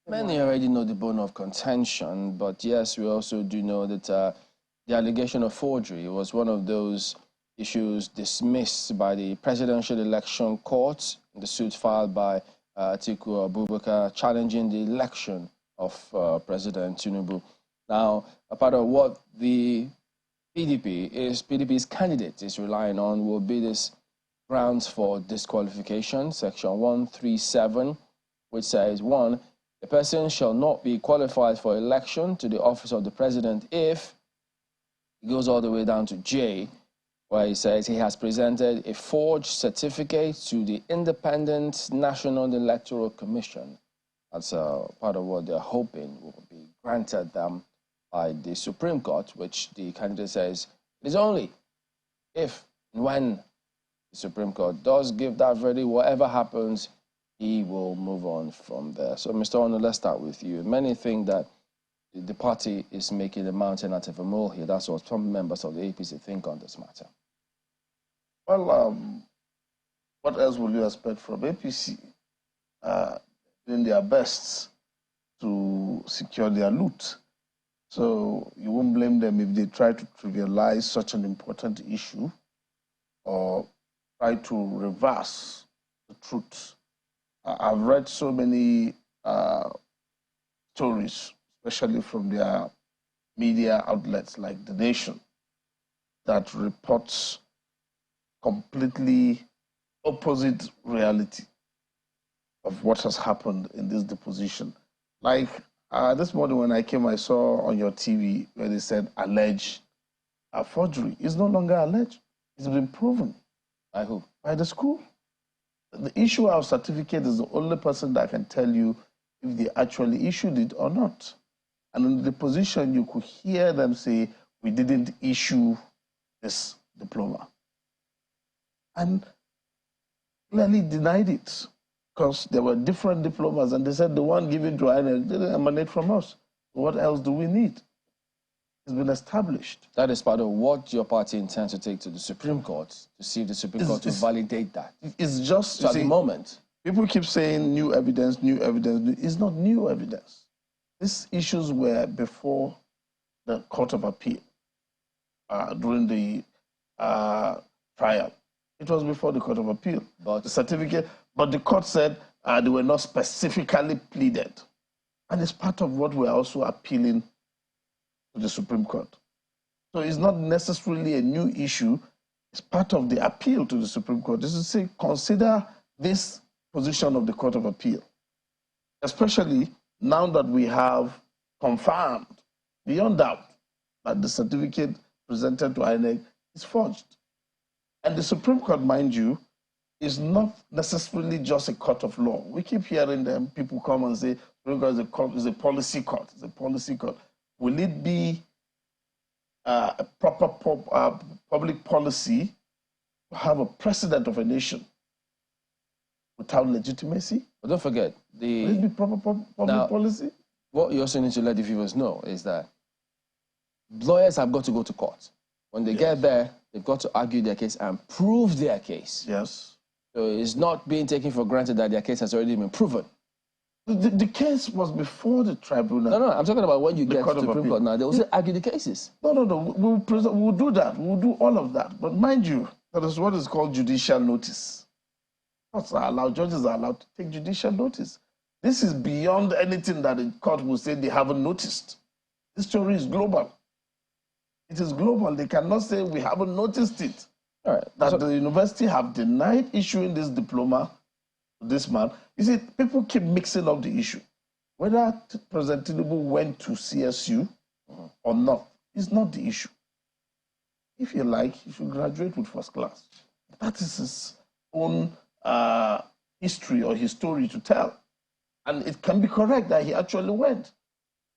many already know the bone of contention, but yes, we also do know that the allegation of forgery was one of those issues dismissed by the Presidential Election Court in the suit filed by Atiku Abubakar challenging the election of President Tinubu. Now, a part of what the PDP's candidate is relying on will be this grounds for disqualification, section 137, which says, 1, a person shall not be qualified for election to the office of the president if, it goes all the way down to J, where he says he has presented a forged certificate to the Independent National Electoral Commission. That's part of what they're hoping will be granted them by the Supreme Court, which the candidate says it is only if and when the Supreme Court does give that verdict, whatever happens, he will move on from there. So, Mr. Ono, let's start with you. Many think that the party is making a mountain out of a molehill. That's what some members of the APC think on this matter. Well, what else will you expect from APC? Doing their best to secure their loot. So you won't blame them if they try to trivialize such an important issue or try to reverse the truth. I've read so many stories, especially from their media outlets like The Nation, that reports completely opposite reality of what has happened in this deposition. Like this morning when I came, I saw on your TV where they said alleged forgery. It's no longer alleged. It's been proven. By who? By the school. The issuer of certificate is the only person that can tell you if they actually issued it or not. And in the deposition, you could hear them say, we didn't issue this diploma. And clearly denied it because there were different diplomas, and they said the one given to INEC didn't emanate from us. What else do we need? It's been established. That is part of what your party intends to take to the Supreme Court to see if the Supreme Court will validate that. It's just so at the moment. People keep saying new evidence, new evidence. It's not new evidence. These issues were before the Court of Appeal during the trial. It was before the Court of Appeal. But the certificate, but the court said they were not specifically pleaded. And it's part of what we're also appealing to the Supreme Court. So it's not necessarily a new issue. It's part of the appeal to the Supreme Court. This is to say, consider this position of the Court of Appeal, especially now that we have confirmed beyond doubt that the certificate presented to INEC is forged. And the Supreme Court, mind you, is not necessarily just a court of law. We keep hearing them, people come and say, Supreme Court is a policy court. It's a policy court. Will it be a proper public policy to have a president of a nation without legitimacy? But don't forget, will it be proper public policy? What you also need to let the viewers know is that lawyers have got to go to court. When they get there, they've got to argue their case and prove their case. Yes. So it's not being taken for granted that their case has already been proven. The case was before the tribunal. No, I'm talking about when you get to the Supreme Court now. They will still argue the cases. No. We'll do that. We'll do all of that. But mind you, that is what is called judicial notice. Courts are allowed, judges are allowed to take judicial notice. This is beyond anything that the court will say they haven't noticed. This story is global. It is global. They cannot say we haven't noticed it. All right. That the university have denied issuing this diploma to this man. You see, people keep mixing up the issue. Whether President Tinubu went to CSU or not is not the issue. If you like, he should graduate with first class. That is his own history or his story to tell. And it can be correct that he actually went.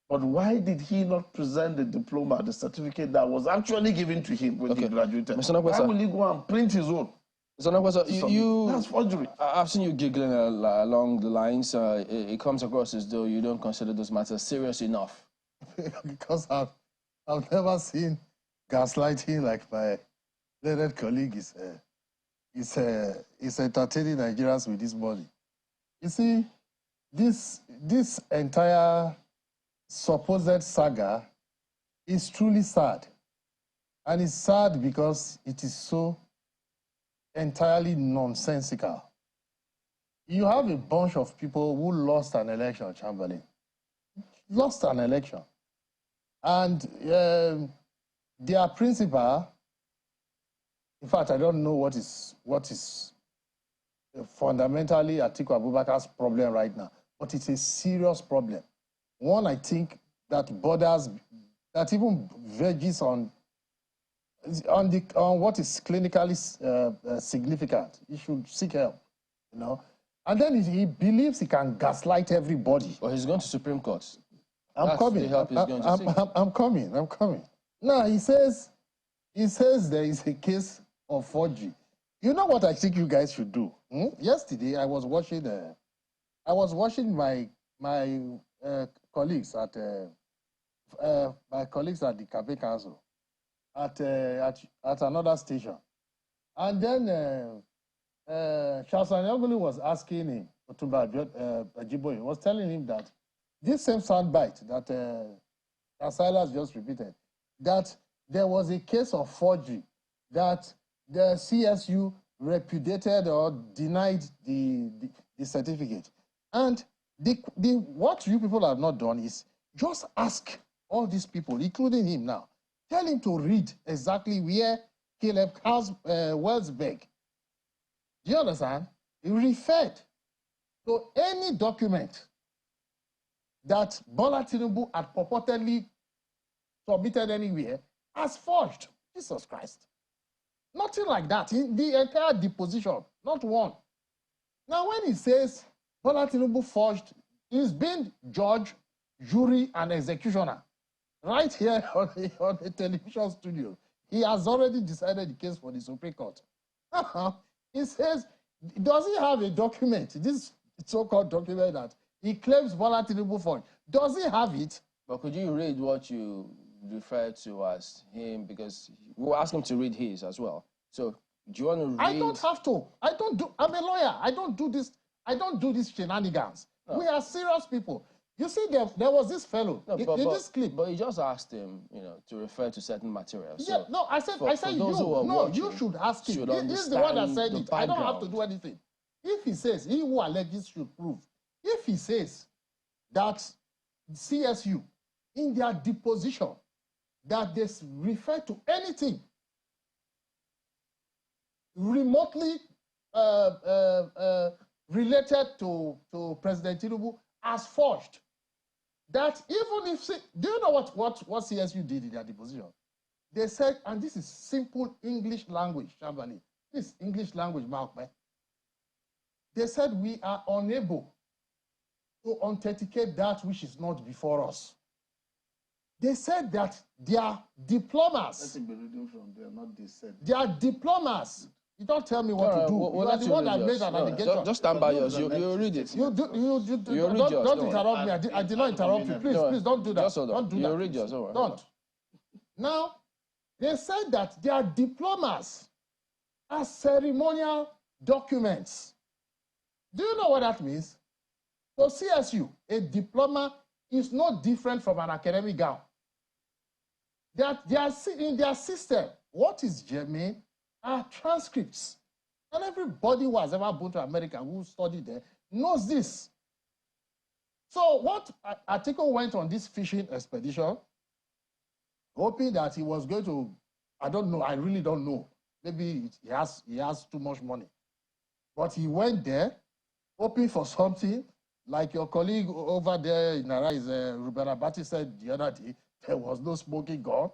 But why did he not present the diploma, the certificate that was actually given to him when he graduated? Why will he go and print his own? That's forgery. I've seen you giggling along the lines. It comes across as though you don't consider those matters serious enough. Because I've never seen gaslighting like my learned colleague is entertaining Nigerians with this money. You see, this entire supposed saga is truly sad. And it's sad because it is so entirely nonsensical. You have a bunch of people who lost an election, Chamberlain. Lost an election. And their principal, in fact, I don't know what is fundamentally Atiku Abubakar's problem right now, but it's a serious problem. One, I think, that borders, that even verges on what is clinically significant. He should seek help, you know. And then he believes he can gaslight everybody. Well, he's going to Supreme Court. I'm coming. I'm coming. Now, he says there is a case of forgery. You know what I think you guys should do? Yesterday, I was watching my colleagues at the campaign council at another station, and then Charles Anyangulu was asking him, Otumba Ajiboye was telling him that this same soundbite that Silas just repeated, that there was a case of forgery, that the CSU repudiated or denied the certificate. And what you people have not done is just ask all these people, including him now, tell him to read exactly where Caleb Wellsberg, do you understand? He referred to any document that Bola Tinubu had purportedly submitted anywhere as forged. Jesus Christ. Nothing like that. In the entire deposition, not one. Now, when he says Bola Tinubu forged, he's been judge, jury, and executioner. Right here on the television studio. He has already decided the case for the Supreme Court. He says, does he have a document, this so-called document that he claims Bola Tinubu forged? Does he have it? But could you read what you refer to as him? Because we'll ask him to read his as well. So, do you want to read? I don't have to. I'm a lawyer. I don't do this shenanigans. No. We are serious people. You see, there was this fellow in this clip. But you just asked him, to refer to certain materials. Yeah, so no, I said you should ask him. He's the one that said it. I don't have to do anything. If he says, he who alleges should prove. If he says that CSU, in their deposition, that they refer to anything remotely related to President Tinubu as forged, that even if, do you know what CSU did in their deposition? They said, and this is simple English language, Chamberlain, this English language, Malcolm. They said, we are unable to authenticate that which is not before us. They said that their diplomas, their diplomas, you don't tell me what to do. You are the one that made an allegation. Just stand by yours. You read it. Don't interrupt me. I did not interrupt you. Please don't do that. Don't do that. You read yours. Don't. Now, they said that their diplomas are ceremonial documents. Do you know what that means? For CSU, a diploma is not different from an academic gown. They are in their system. What is germane are transcripts. And everybody who has ever been to America, who studied there, knows this. So what Atiku went on this fishing expedition, hoping that he was going to, I don't know, I really don't know. Maybe he has too much money. But he went there, hoping for something, like your colleague over there in Arise, Ruben Abati said the other day, there was no smoking gun.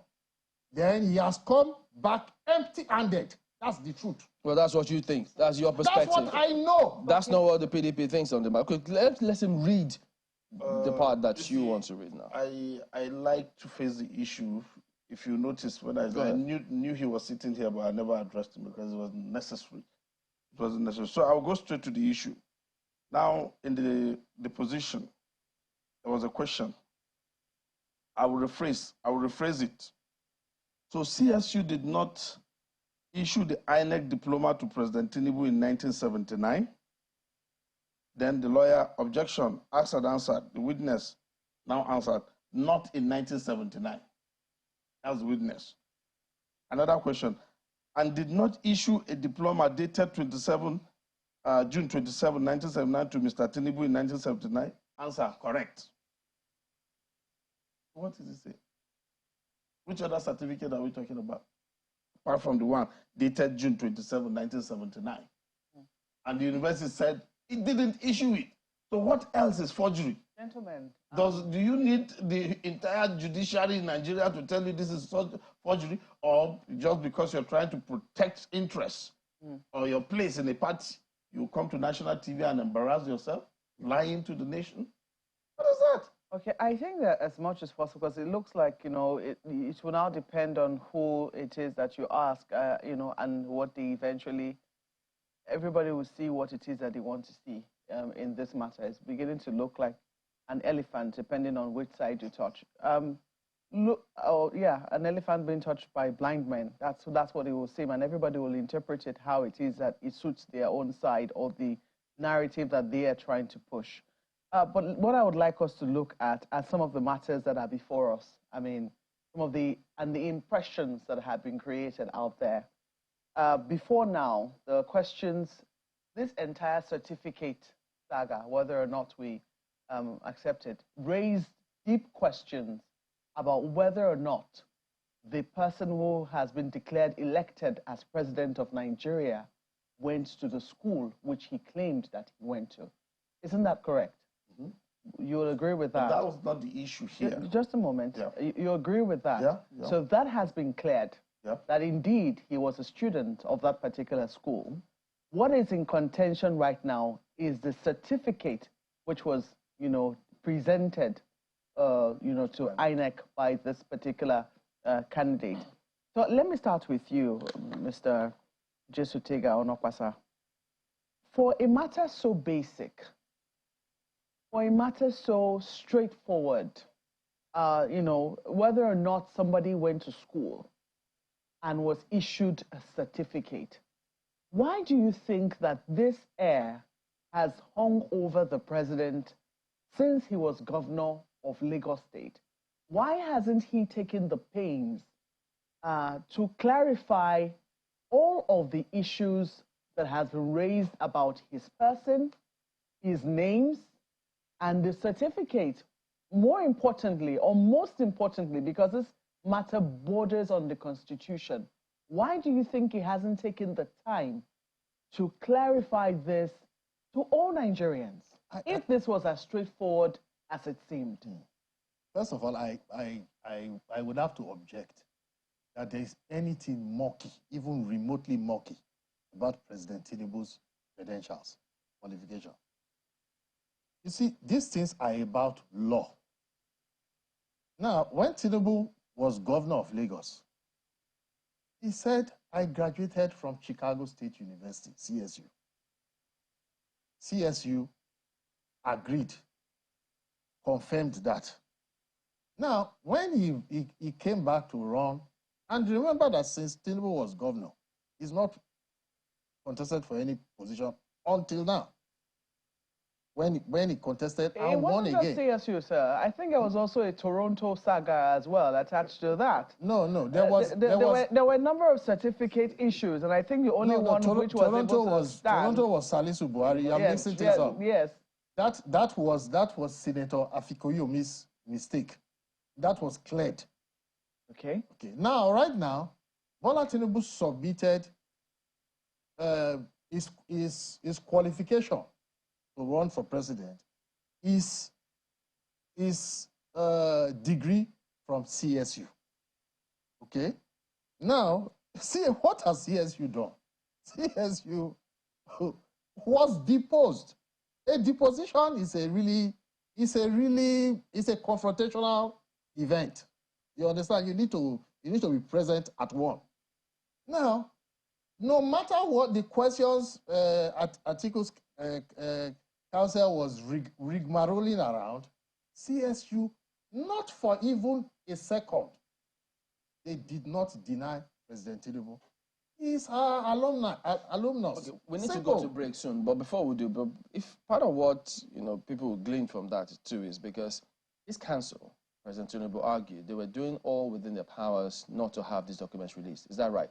Then he has come back empty-handed. That's the truth. Well, that's what you think. That's your perspective. That's what I know. That's not what the PDP thinks on the matter. Let him read the part that you want to read now. I like to face the issue. If you notice, when I knew he was sitting here, but I never addressed him because it wasn't necessary. It wasn't necessary. So I'll go straight to the issue. Now, in the position, there was a question. I will rephrase it. So CSU did not issue the INEC diploma to President Tinubu in 1979. Then the lawyer, objection, asked and answered. The witness now answered, not in 1979. That's the witness. Another question, and did not issue a diploma dated June 27, 1979 to Mr. Tinubu in 1979? Answer, correct. What does it say? Which other certificate are we talking about? Apart from the one dated June 27, 1979. And the university said it didn't issue it. So what else is forgery? Gentlemen. Do you need the entire judiciary in Nigeria to tell you this is forgery, or just because you're trying to protect interests or your place in a party, you come to national TV and embarrass yourself, lying to the nation? What is that? Okay, I think that as much as possible, because it looks like, it will now depend on who it is that you ask, and what they eventually, everybody will see what it is that they want to see in this matter. It's beginning to look like an elephant, depending on which side you touch. An elephant being touched by blind men. That's what it will seem, and everybody will interpret it how it is that it suits their own side or the narrative that they are trying to push. But what I would like us to look at are some of the matters that are before us. I mean, some of the impressions that have been created out there. Before now, the questions, this entire certificate saga, whether or not we accept it, raised deep questions about whether or not the person who has been declared elected as president of Nigeria went to the school which he claimed that he went to. Isn't that correct? You will agree with that? But that was not the issue here. Just a moment. Yeah. You agree with that? Yeah. So that has been cleared, that indeed he was a student of that particular school. What is in contention right now is the certificate which was, presented, to INEC by this particular candidate. So let me start with you, Mr. Jesutega Onokwasa. For a matter so basic, for a matter so straightforward, whether or not somebody went to school and was issued a certificate, why do you think that this air has hung over the president since he was governor of Lagos State? Why hasn't he taken the pains to clarify all of the issues that has been raised about his person, his names, and the certificate? More importantly, or most importantly, because this matter borders on the Constitution, why do you think he hasn't taken the time to clarify this to all Nigerians, if this was as straightforward as it seemed? First of all, I would have to object that there is anything murky, even remotely murky, about President Tinubu's credentials, qualification. You see, these things are about law. Now, when Tinubu was governor of Lagos, he said, I graduated from Chicago State University, CSU. CSU agreed, confirmed that. Now, when he came back to run, and remember that since Tinubu was governor, he's not contested for any position until now. when he contested It and won wasn't again. just CSU, sir. I think there was also a Toronto Saga as well attached to that. No, there were a number of certificate issues, and I think the only one which was able to stand. Toronto was Salisu Buhari. You're mixing things up. Yes. That was Senator Afikoyomi's mistake. That was cleared. Okay. Now, right now, Bola Tinubu submitted his qualification to run for president. His degree from CSU. Okay. Now, see what has CSU done? CSU was deposed. A deposition is a confrontational event. You understand? You need to be present at one. Now, no matter what the questions articles council was rigmaroling around, CSU, not for even a second, they did not deny President Tinubu. He's our alumnus. Okay, we need to go to break soon, but before we do, if part of what people will glean from that too is because this council, President Tinubu argued, they were doing all within their powers not to have these documents released. Is that right?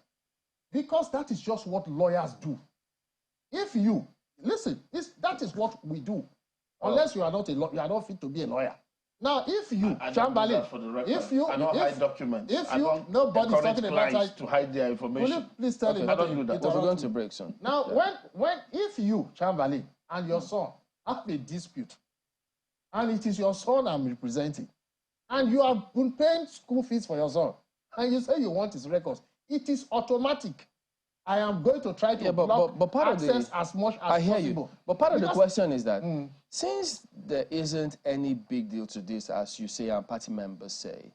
Because that is just what lawyers do. If you listen, that is what we do. Unless you are not you are not fit to be a lawyer. Now, if you, Chamberlain, if you, I don't hide documents. If you, nobody's talking about to hide their information. Will you please tell him? I don't do that. We're going to break soon. Now, if you, Chamberlain, and your son have a dispute, and it is your son I'm representing, and you have been paying school fees for your son, and you say you want his records, it is automatic. I am going to try to block access as much as possible. I hear you. But part of the question is that since there isn't any big deal to this, as you say, and party members say,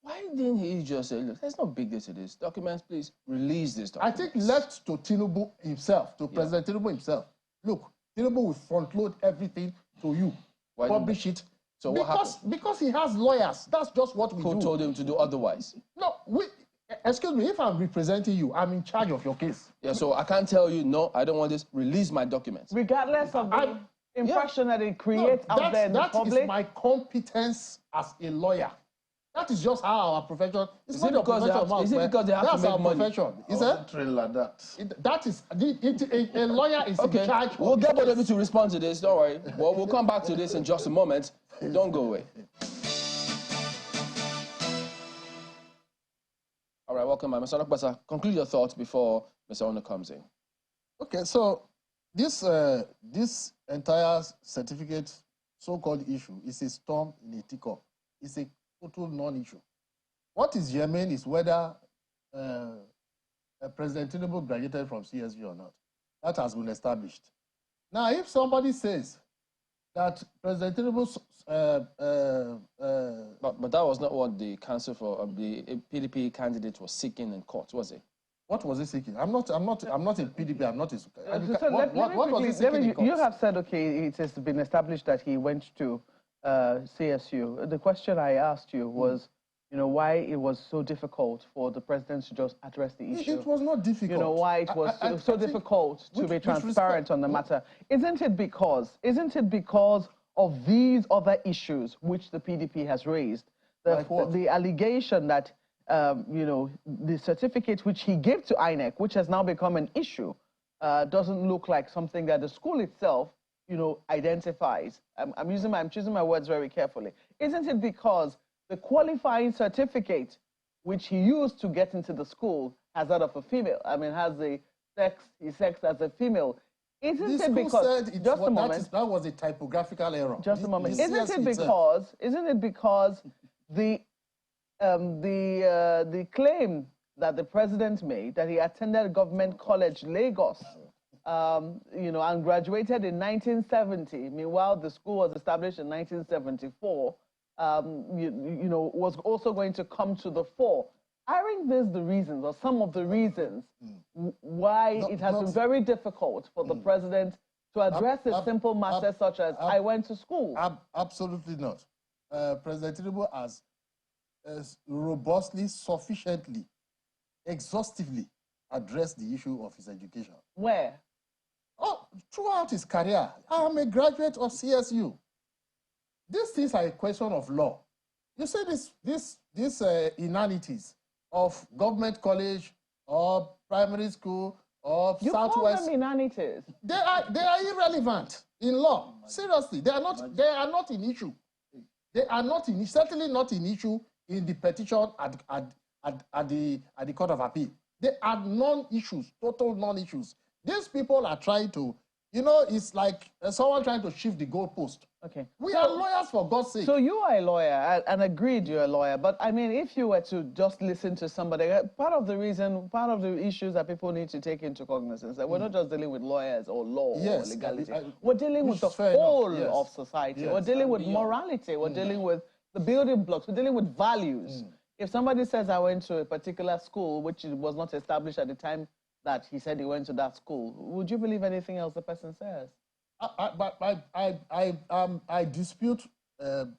why didn't he just say, look, there's no big deal to this. Documents, please release this document. I think left to Tinubu himself, to President Tinubu himself. Look, Tinubu will front load everything to you. Why publish it. So what happened? Because he has lawyers. That's just what we do. Who told him to do otherwise? No, excuse me, if I'm representing you, I'm in charge of your case. Yeah, so I can't tell you, no, I don't want this, release my documents. Regardless of the impression that it creates out there in the public. That is my competence as a lawyer. That is just how our profession is. Is it because they have to make money? Profession. Is it? Train like that. That is a lawyer is in charge. We'll get both of you to respond to this. Don't worry. Well, we'll come back to this in just a moment. Don't go away. All right, welcome, Mr. Onokpasa. Conclude your thoughts before Mr. Ono comes in. Okay, so this entire certificate so-called issue is a storm in a teacup. It's a total non-issue. What is germane is whether President Tinubu graduated from CSU or not. That has been established. Now, if somebody says that President Tinubu's but that was not what the counsel for the PDP candidate was seeking in court, was it? What was he seeking? I'm not in PDP. I'm not. What was he seeking in court? You have said, okay, it has been established that he went to CSU. The question I asked you was, why it was so difficult for the president to just address the issue. It was not difficult. Why it was so difficult to be transparent on the matter. Isn't it because of these other issues which the PDP has raised? The allegation that, the certificate which he gave to INEC, which has now become an issue, doesn't look like something that the school itself identifies. I'm choosing my words very carefully. Isn't it because the qualifying certificate which he used to get into the school has that of a female? has the sex as a female. Isn't it because just a moment? That was a typographical error. Just a moment. Isn't it because the claim that the president made that he attended Government College Lagos, and graduated in 1970. Meanwhile, the school was established in 1974. Was also going to come to the fore. Aren't these the reasons, or some of the reasons, why it has been very difficult for the president to address a simple matter such as I went to school? Absolutely not. President Tinubu has robustly, sufficiently, exhaustively addressed the issue of his education. Where? Oh, throughout his career, I'm a graduate of CSU. These things are a question of law. You say these inanities of government college or primary school or you Southwest. call them inanities. They are irrelevant in law. Seriously, they are not in issue. They are not certainly not in issue in the petition at the Court of Appeal. They are non-issues, total non-issues. These people are trying to, it's like someone trying to shift the goalpost. Okay. We are lawyers, for God's sake. So you are a lawyer, and agreed you're a lawyer. But I mean, if you were to just listen to somebody, part of the issues that people need to take into cognizance that we're not just dealing with lawyers or law or legality. We're dealing with the whole of society. We're dealing with morality. We're dealing with the building blocks. We're dealing with values. If somebody says, I went to a particular school, which was not established at the time that he said he went to that school, would you believe anything else the person says? I dispute the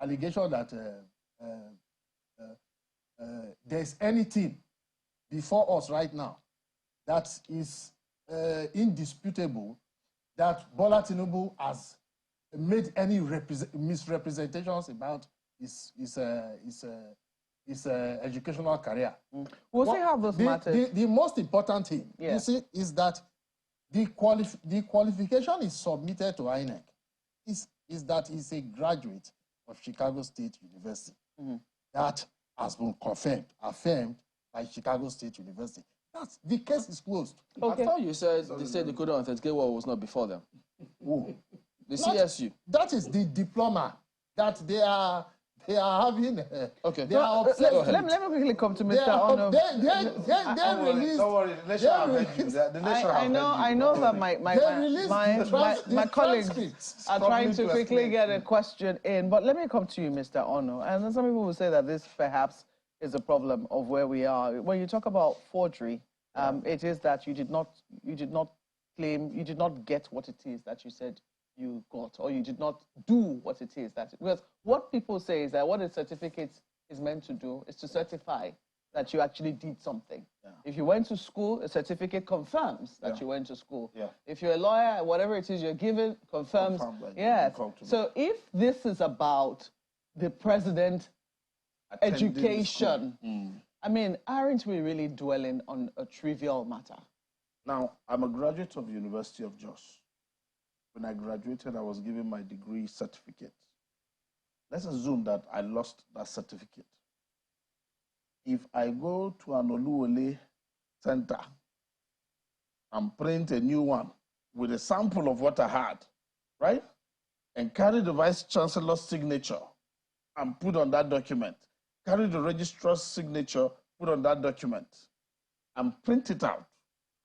allegation that there's anything before us right now that is indisputable that Bola Tinubu has made any misrepresentations about his educational career. We'll see how this matters. The most important thing, you see, is that the qualification is submitted to INEC is that he's a graduate of Chicago State University. That has been affirmed by Chicago State University. The case is closed. Okay. I thought you said they said they couldn't authenticate what was not before them. Who? The CSU. That is the diploma that they are having. Okay. They are upset. Let me quickly come to Mr. Ono. They released. Don't worry, the nation have heard you. The nation have heard you. I know that my colleagues are trying to quickly get a question in, but let me come to you, Mr. Ono. And some people will say that this perhaps is a problem of where we are. When you talk about forgery, it is that you did not claim, you did not get what it is that you said you got, or you did not do what it is that, because what people say is that what a certificate is meant to do is to certify that you actually did something. If you went to school, a certificate confirms that you went to school. If you're a lawyer, whatever it is you're given confirms. Yes. So if this is about the president education, I mean, aren't we really dwelling on a trivial matter? Now, I'm a graduate of the University of Jos. When I graduated, I was given my degree certificate. Let's assume that I lost that certificate. If I go to an Oluwole center and print a new one with a sample of what I had, right? And carry the Vice Chancellor's signature and put on that document, carry the registrar's signature, put on that document, and print it out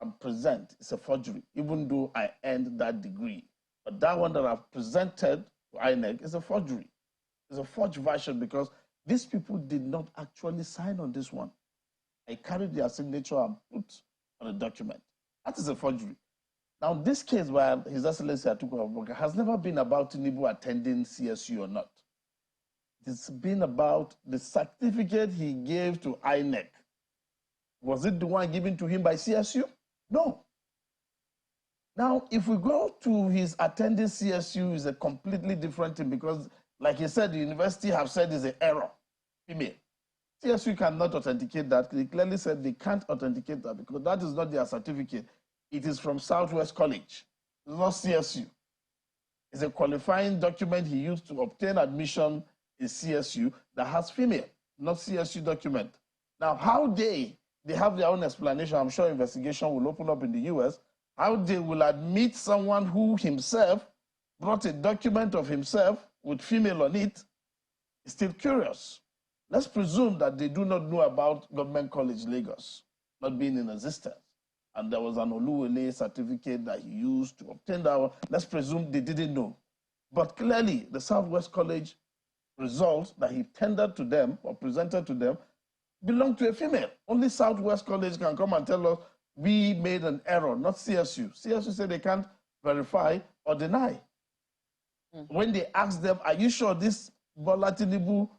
and present, it's a forgery, even though I earned that degree. But that one that I've presented to INEC is a forgery. It's a forged version because these people did not actually sign on this one. I carried their signature and put on a document. That is a forgery. Now, this case where His Excellency Atiku Abubakar has never been about Tinubu attending CSU or not. It's been about the certificate he gave to INEC. Was it the one given to him by CSU? No. Now, if we go to his attending CSU, is a completely different thing because, like he said, the university have said is an error. Female. CSU cannot authenticate that. They clearly said they can't authenticate that because that is not their certificate. It is from Southwest College. It's not CSU. It's a qualifying document he used to obtain admission in CSU that has female, not CSU document. Now, how they have their own explanation. I'm sure investigation will open up in the US. How they will admit someone who himself brought a document of himself with female on it is still curious. Let's presume that they do not know about Government College Lagos not being in existence. And there was an Oluwole certificate that he used to obtain that one. Let's presume they didn't know. But clearly, the Southwest College results that he tendered to them or presented to them belong to a female. Only Southwest College can come and tell us, we made an error, not CSU. CSU said they can't verify or deny. When they asked them, are you sure this Bola Tinubu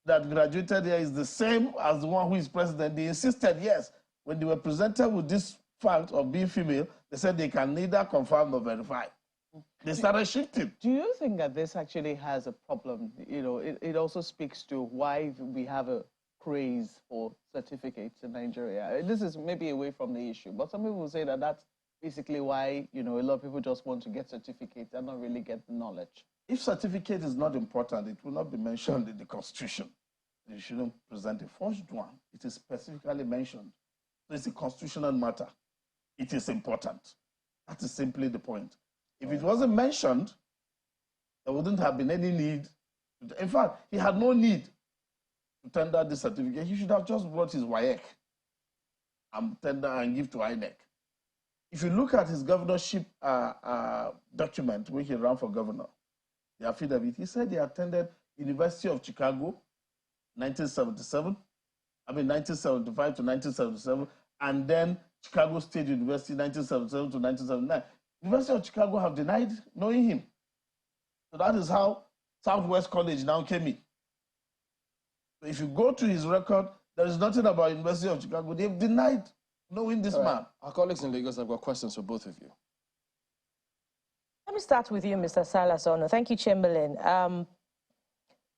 that graduated here is the same as the one who is president? They insisted yes. When they were presented with this fact of being female, they said they can neither confirm nor verify. They started shifting. Do you think that this actually has a problem? You know, it also speaks to why we have a craze for certificates in Nigeria. This is maybe away from the issue, but some people will say that that's basically why, you know, a lot of people just want to get certificates and not really get the knowledge. If certificate is not important, it will not be mentioned in the Constitution. You shouldn't present a forged one. It is specifically mentioned. So it's a constitutional matter. It is important. That is simply the point. If it wasn't mentioned, there wouldn't have been any need. In fact, he had no need to tender the certificate. He should have just brought his WAEC and tender and give to INEC. If you look at his governorship document when he ran for governor, the affidavit, he said he attended University of Chicago, 1975 to 1977, and then Chicago State University, 1977 to 1979. University of Chicago have denied knowing him. So that is how Southwest College now came in. So if you go to his record, there is nothing about University of Chicago. They've denied knowing this man. Our colleagues in Lagos have got questions for both of you. Let me start with you, Mr. Salas Ono. Thank you, Chamberlain.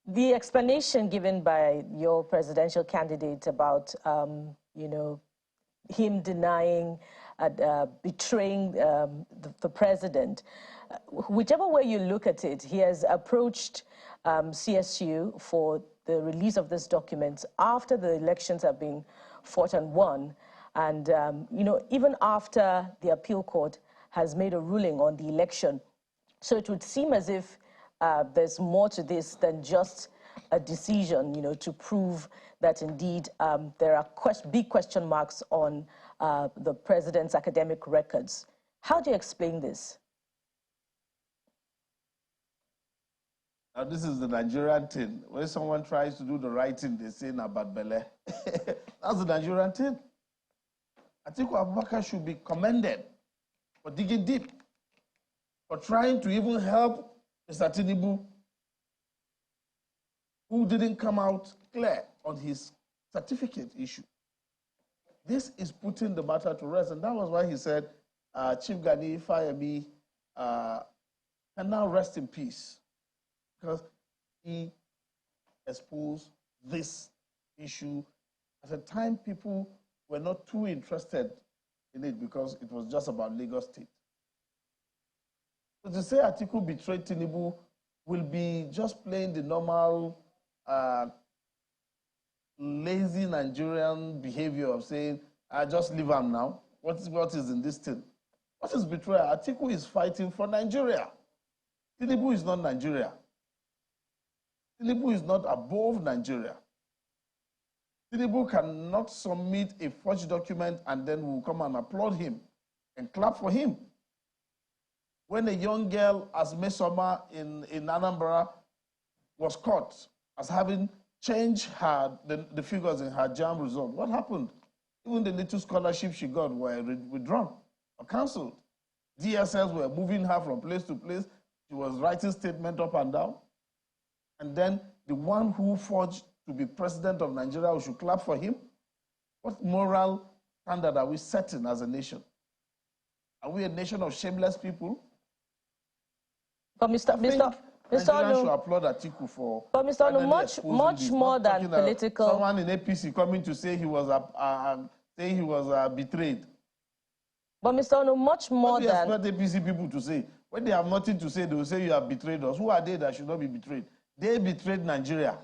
The explanation given by your presidential candidate about, you know, him denying, betraying the president, whichever way you look at it, he has approached CSU for the release of this document after the elections have been fought and won. And, you know, even after the appeal court has made a ruling on the election. So it would seem as if there's more to this than just a decision, you know, to prove that indeed there are big question marks on the president's academic records. How do you explain this? Now, this is the Nigerian thing. When someone tries to do the right thing, they say about Bele. That's the Nigerian thing. Atiku Abubakar should be commended for digging deep, for trying to even help Mr. Tinubu, who didn't come out clear on his certificate issue. This is putting the matter to rest, and that was why he said, Chief Gani Fayemi can now rest in peace, because he exposed this issue at a time people were not too interested in it because it was just about Lagos State. So to say Atiku betrayed Tinubu will be just playing the normal lazy Nigerian behavior of saying, I just leave him now. What is in this thing? What is betrayal? Atiku is fighting for Nigeria. Tinubu is not Nigeria. Tinubu is not above Nigeria. Tinubu cannot submit a forged document and then we'll come and applaud him and clap for him. When a young girl as Mesoma in Anambra was caught as having changed the figures in her JAMB result, what happened? Even the little scholarship she got were withdrawn or cancelled. DSS were moving her from place to place. She was writing statements up and down. And then the one who forged to be president of Nigeria, we should clap for him? What moral standard are we setting as a nation? Are we a nation of shameless people? But Mr. Nigerians should applaud Atiku for. But Mr. Onu, much more than political. Someone in APC coming to say he was betrayed. But Mr. Onu, much more than. What do you expect APC people to say? When they have nothing to say, they will say you have betrayed us. Who are they that should not be betrayed? They betrayed Nigeria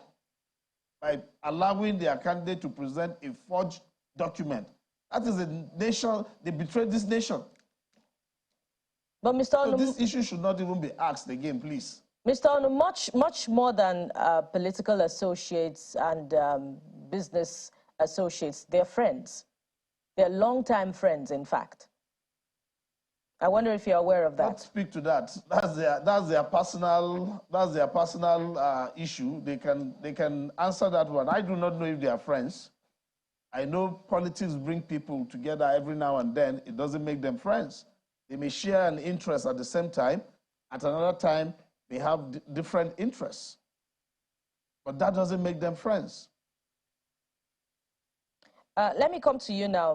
by allowing their candidate to present a forged document. That is a nation. They betrayed this nation. But Mr. So Onu, this issue should not even be asked again, please. Mr. Onu, much more than political associates and business associates. They're friends. They're longtime friends, in fact. I wonder if you're aware of that. Don't speak to that. That's their personal issue. They can answer that one. I do not know if they are friends. I know politics bring people together every now and then. It doesn't make them friends. They may share an interest at the same time. At another time, they have different interests. But that doesn't make them friends. Let me come to you now,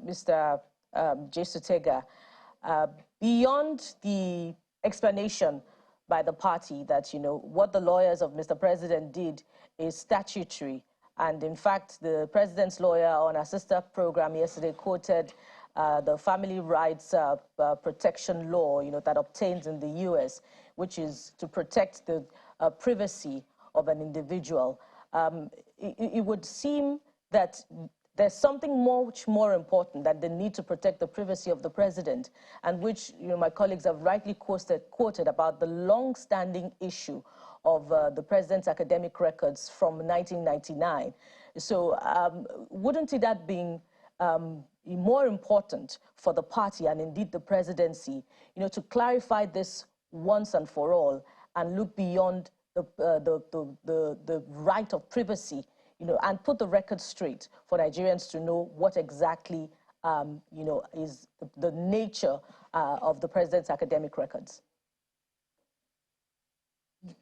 Mr. Jesutega, beyond the explanation by the party that, you know, what the lawyers of Mr. President did is statutory. And in fact, the president's lawyer on our sister program yesterday quoted the family rights protection law, you know, that obtains in the US, which is to protect the privacy of an individual. It would seem that there's something much more important than the need to protect the privacy of the president, and which, you know, my colleagues have rightly quoted about the long-standing issue of the president's academic records from 1999. So wouldn't it have been more important for the party and indeed the presidency, you know, to clarify this once and for all and look beyond the right of privacy, you know, and put the record straight for Nigerians to know what exactly, you know, is the nature of the president's academic records?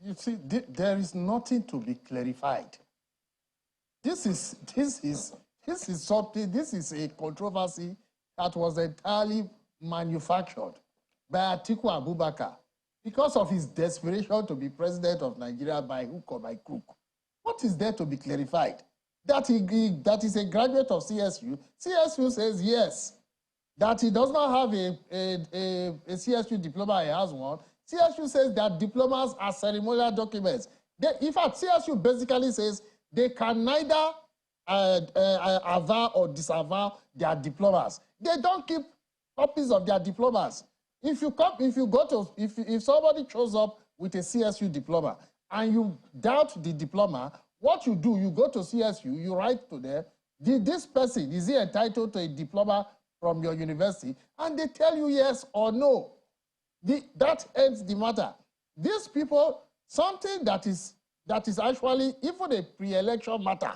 You see, there is nothing to be clarified. This is something. This is a controversy that was entirely manufactured by Atiku Abubakar because of his desperation to be president of Nigeria by hook or by crook. What is there to be clarified? That is a graduate of CSU. CSU says yes. That he does not have a CSU diploma, he has one. CSU says that diplomas are ceremonial documents. In fact, CSU basically says they can neither avow or disavow their diplomas. They don't keep copies of their diplomas. If somebody shows up with a CSU diploma and you doubt the diploma, what you do, you go to CSU, you write to them, this person, is he entitled to a diploma from your university? And they tell you yes or no. That ends the matter. These people, something that is actually even a pre-election matter,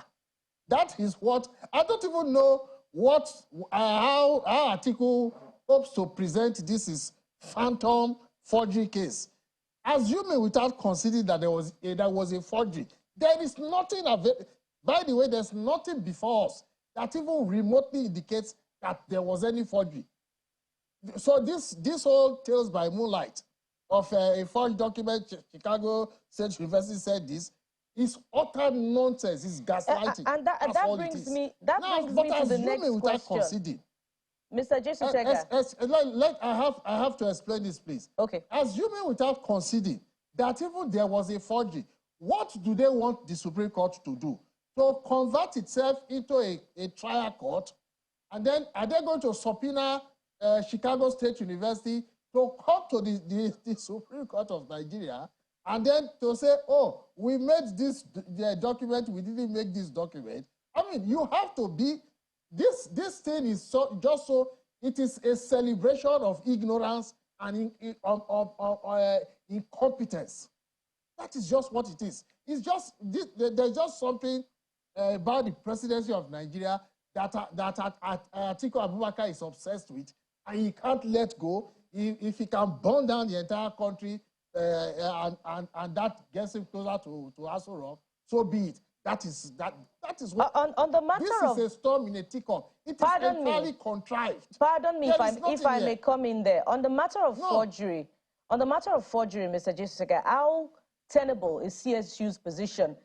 that is what, I don't even know what, how Atiku hopes to present this is phantom forgery case. Assuming without considering that there was a forgery, there is nothing available. By the way, there's nothing before us that even remotely indicates that there was any forgery. So this whole tales by moonlight of a forged document, Chicago State University said this, is utter nonsense. It's gaslighting. And that brings me to the next question. Mr. Jesutega. I have to explain this, please. Okay. Assuming without conceding that even there was a forgery, what do they want the Supreme Court to do? To convert itself into a trial court? And then are they going to subpoena Chicago State University to come to the Supreme Court of Nigeria and then to say, oh, we made this document, we didn't make this document? I mean, you have to be, this thing is just so, it is a celebration of ignorance and incompetence. That is just what it is. It's just, there's just something about the presidency of Nigeria that Atiku Abubakar is obsessed with, and he can't let go. If he can burn down the entire country and that gets him closer to Aso Rock, so be it. That is what. On the matter this is a storm in a teacup. It is entirely contrived. Pardon me if I may come in there. On the matter of forgery, Mr. Jesutega, how tenable is CSU's position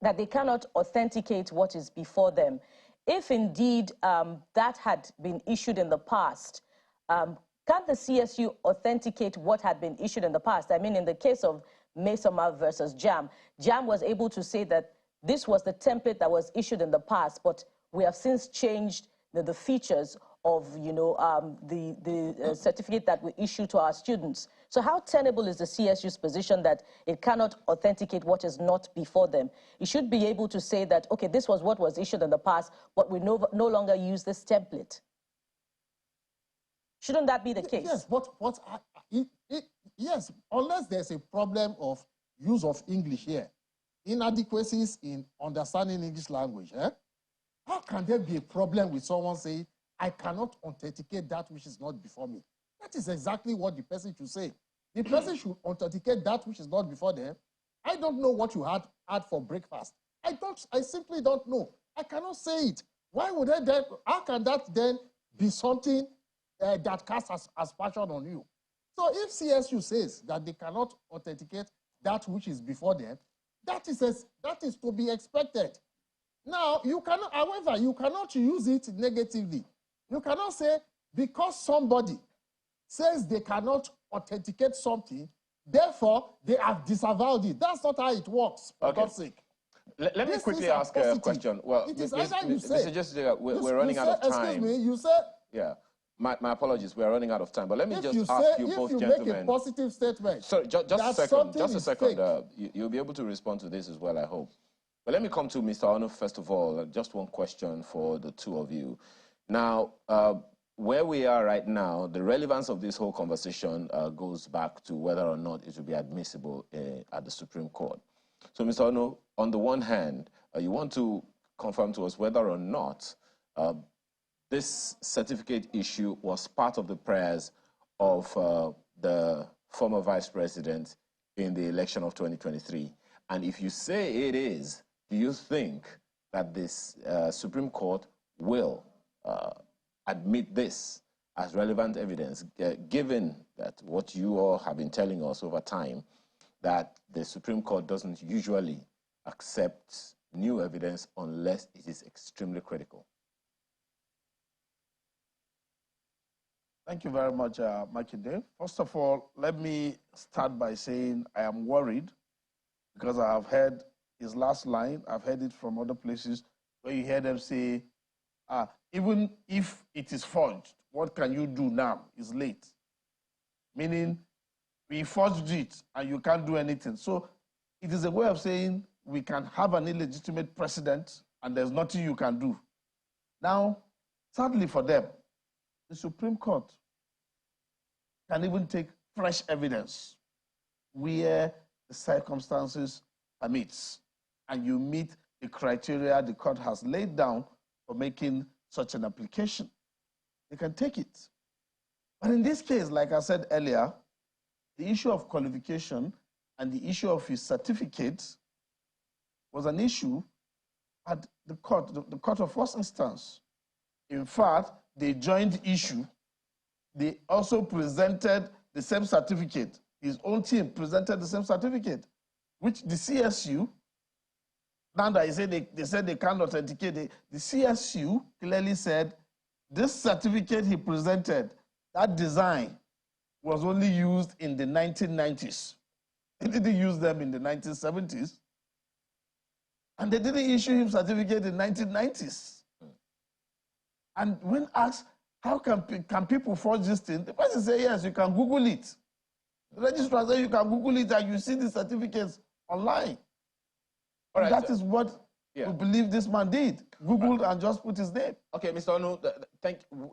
that they cannot authenticate what is before them? If indeed that had been issued in the past, can't the CSU authenticate what had been issued in the past? I mean, in the case of Mesoma versus JAM, JAM was able to say that this was the template that was issued in the past, but we have since changed the features of, you know, the certificate that we issue to our students. So how tenable is the CSU's position that it cannot authenticate what is not before them? It should be able to say that, okay, this was what was issued in the past, but we no longer use this template. Shouldn't that be the case? Yes, yes, unless there's a problem of use of English here, inadequacies in understanding English language, how can there be a problem with someone saying, I cannot authenticate that which is not before me? That is exactly what the person should say. The person should authenticate that which is not before them. I don't know what you had for breakfast. I simply don't know. I cannot say it. Why would I then, how can that then be something that cast aspersion on you. So if CSU says that they cannot authenticate that which is before them, that is to be expected. Now, you cannot, however, you cannot use it negatively. You cannot say because somebody says they cannot authenticate something, therefore they have disavowed it. That's not how it works, for God's sake. Let me quickly ask a question. Well, it is either you say, we're running out of time. Excuse me, you said... Yeah, my apologies, we're running out of time. But let me just ask you both gentlemen. If you make a positive statement... Sorry, just a second. You'll be able to respond to this as well, I hope. But let me come to Mr. Ono first of all. Just one question for the two of you. Now, where we are right now, the relevance of this whole conversation goes back to whether or not it will be admissible at the Supreme Court. So, Mr. Ono, on the one hand, you want to confirm to us whether or not this certificate issue was part of the prayers of the former vice president in the election of 2023. And if you say it is, do you think that this Supreme Court will admit this as relevant evidence, given that what you all have been telling us over time, that the Supreme Court doesn't usually accept new evidence unless it is extremely critical? Thank you very much, Makinde. First of all, let me start by saying I am worried because I have heard his last line. I've heard it from other places where you hear them say, even if it is forged, what can you do now? It's late. Meaning, we forged it and you can't do anything. So it is a way of saying we can have an illegitimate precedent and there's nothing you can do. Now, sadly for them, the Supreme Court can even take fresh evidence where the circumstances permits and you meet the criteria the court has laid down for making such an application. They can take it. But in this case, like I said earlier, the issue of qualification and the issue of his certificate was an issue at the court of first instance. In fact, the joint issue, they also presented the same certificate. His own team presented the same certificate, which the CSU, now that they said they can't authenticate, the CSU clearly said this certificate he presented, that design was only used in the 1990s. They didn't use them in the 1970s. And they didn't issue him certificate in the 1990s. And when asked, how can people forge this thing? The person say, yes, you can Google it. The registrar says you can Google it and you see the certificates online. All right, that is what we believe this man did. Googled and just put his name. Okay, Mr. Onu,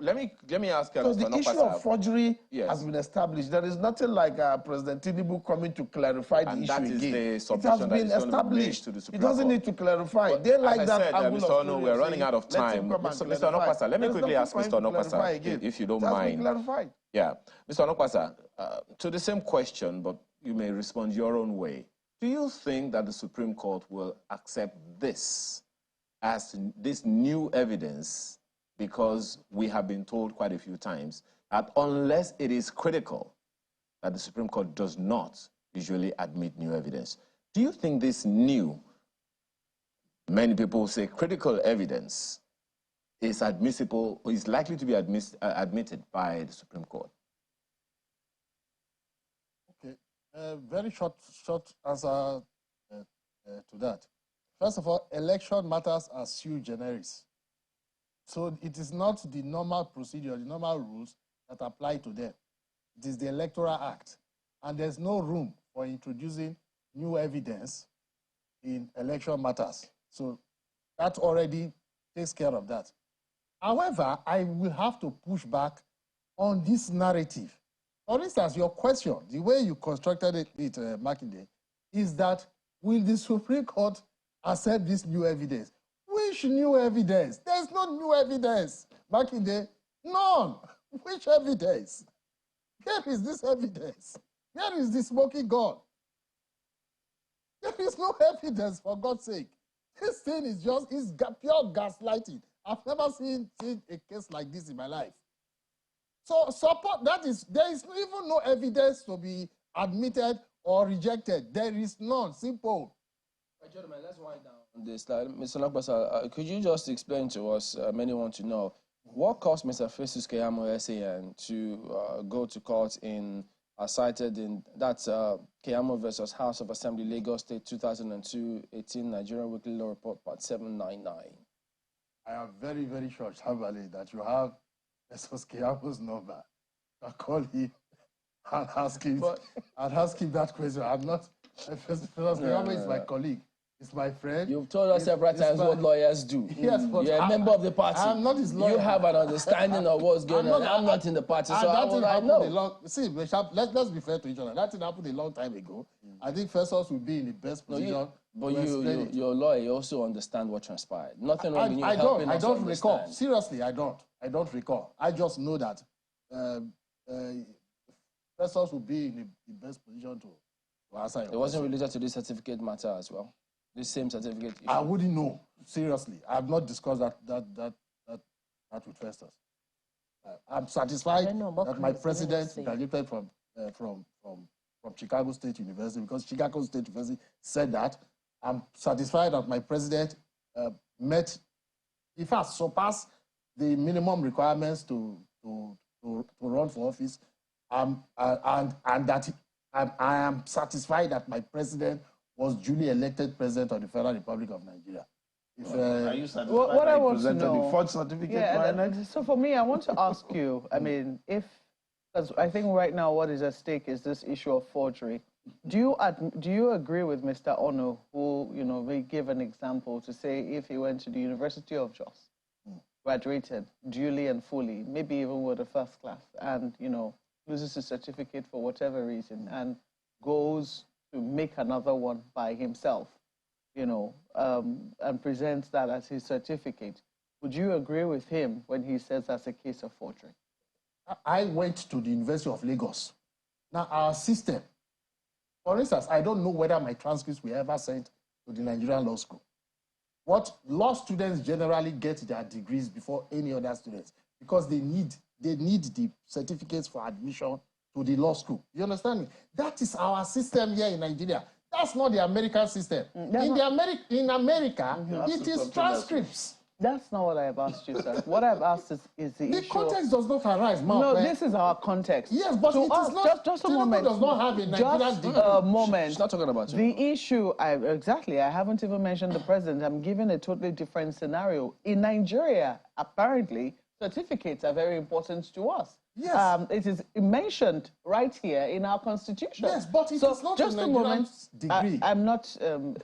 let me ask you. So the issue of forgery has been established. There is nothing like President Tinubu coming to clarify the issue again. It has been established. It doesn't need to clarify. But they like that Mr. Onu, we're running out of time. Mr. Onokwasa, let me quickly ask Mr. Onokwasa, if you don't mind. Yeah, Mr. Onokwasa, to the same question, but you may respond your own way. Do you think that the Supreme Court will accept this as this new evidence, because we have been told quite a few times that unless it is critical, that the Supreme Court does not usually admit new evidence? Do you think this new, many people say critical evidence, is admissible or is likely to be admitted by the Supreme Court? Okay, very short answer to that. First of all, election matters are sui generis. So it is not the normal procedure, the normal rules that apply to them. It is the Electoral Act. And there's no room for introducing new evidence in election matters. So that already takes care of that. However, I will have to push back on this narrative. For instance, your question, the way you constructed it, Makinde, is that will the Supreme Court accept this new evidence? Which new evidence? There's no new evidence. Makinde, none. Which evidence? Where is this evidence? Where is the smoking gun? There is no evidence, for God's sake. This thing is pure gaslighting. I've never seen a case like this in my life. So support, there is even no evidence to be admitted or rejected. There is none, simple. Gentlemen, let's wind down on this. Mr. Nakbasa, could you just explain to us, many want to know, what caused Mr. Festus Keyamo SAN to go to court in, cited in that Keyamo versus House of Assembly, Lagos State, 2002-18 Nigerian Weekly Law Report, Part 799? I am very, very sure, Shabali, that you have Festus Keyamo's number. I call him and ask him, that question. I'm not, Festus Keyamo is my colleague. It's my friend. You've told us several times what lawyers do. Yes, but you're a member of the party. I'm not his lawyer. You have an understanding of what's going on. I'm not in the party, so how will I know? See, let's be fair to each other. That thing happened a long time ago. I think Festus will be in the best position. But you're a lawyer. You also understand what transpired. Nothing wrong with you helping us. I don't recall. Seriously, I don't recall. I just know that Festus will be in the best position to answer your question. It wasn't related to this certificate matter as well. This same certificate issue. I wouldn't know. Seriously, I have not discussed that with Festus. I'm satisfied that my president graduated from Chicago State University, because Chicago State University said that. I'm satisfied that my president met, in fact, surpassed the minimum requirements to run for office, and that I am satisfied that my president was duly elected president of the Federal Republic of Nigeria. Are you satisfied what I want to presented know, the forged certificate? Yeah, so for me, I want to ask you, I mean, because I think right now what is at stake is this issue of forgery. Do you agree with Mr. Ono, who, may give an example to say if he went to the University of Jos, graduated duly and fully, maybe even with a first class, and, loses his certificate for whatever reason, and goes to make another one by himself, and presents that as his certificate. Would you agree with him when he says that's a case of forgery? I went to the University of Lagos. Now, our system, for instance, I don't know whether my transcripts were ever sent to the Nigerian Law School. What law students generally get their degrees before any other students, because they need the certificates for admission to the law school. You understand me? That is our system here in Nigeria. That's not the American system. In America, it is transcripts. That's not what I have asked you, sir. What I've asked is the issue. The context does not arise, Mark. No, this is our context. Yes, but it is not. Just a moment. does not have a Nigerian degree. A moment. She's not talking about you. The issue, exactly, I haven't even mentioned the president. I'm giving a totally different scenario. In Nigeria, apparently, certificates are very important to us. Yes. It is mentioned right here in our constitution. Yes, but it is not just a Nigerian degree. I'm not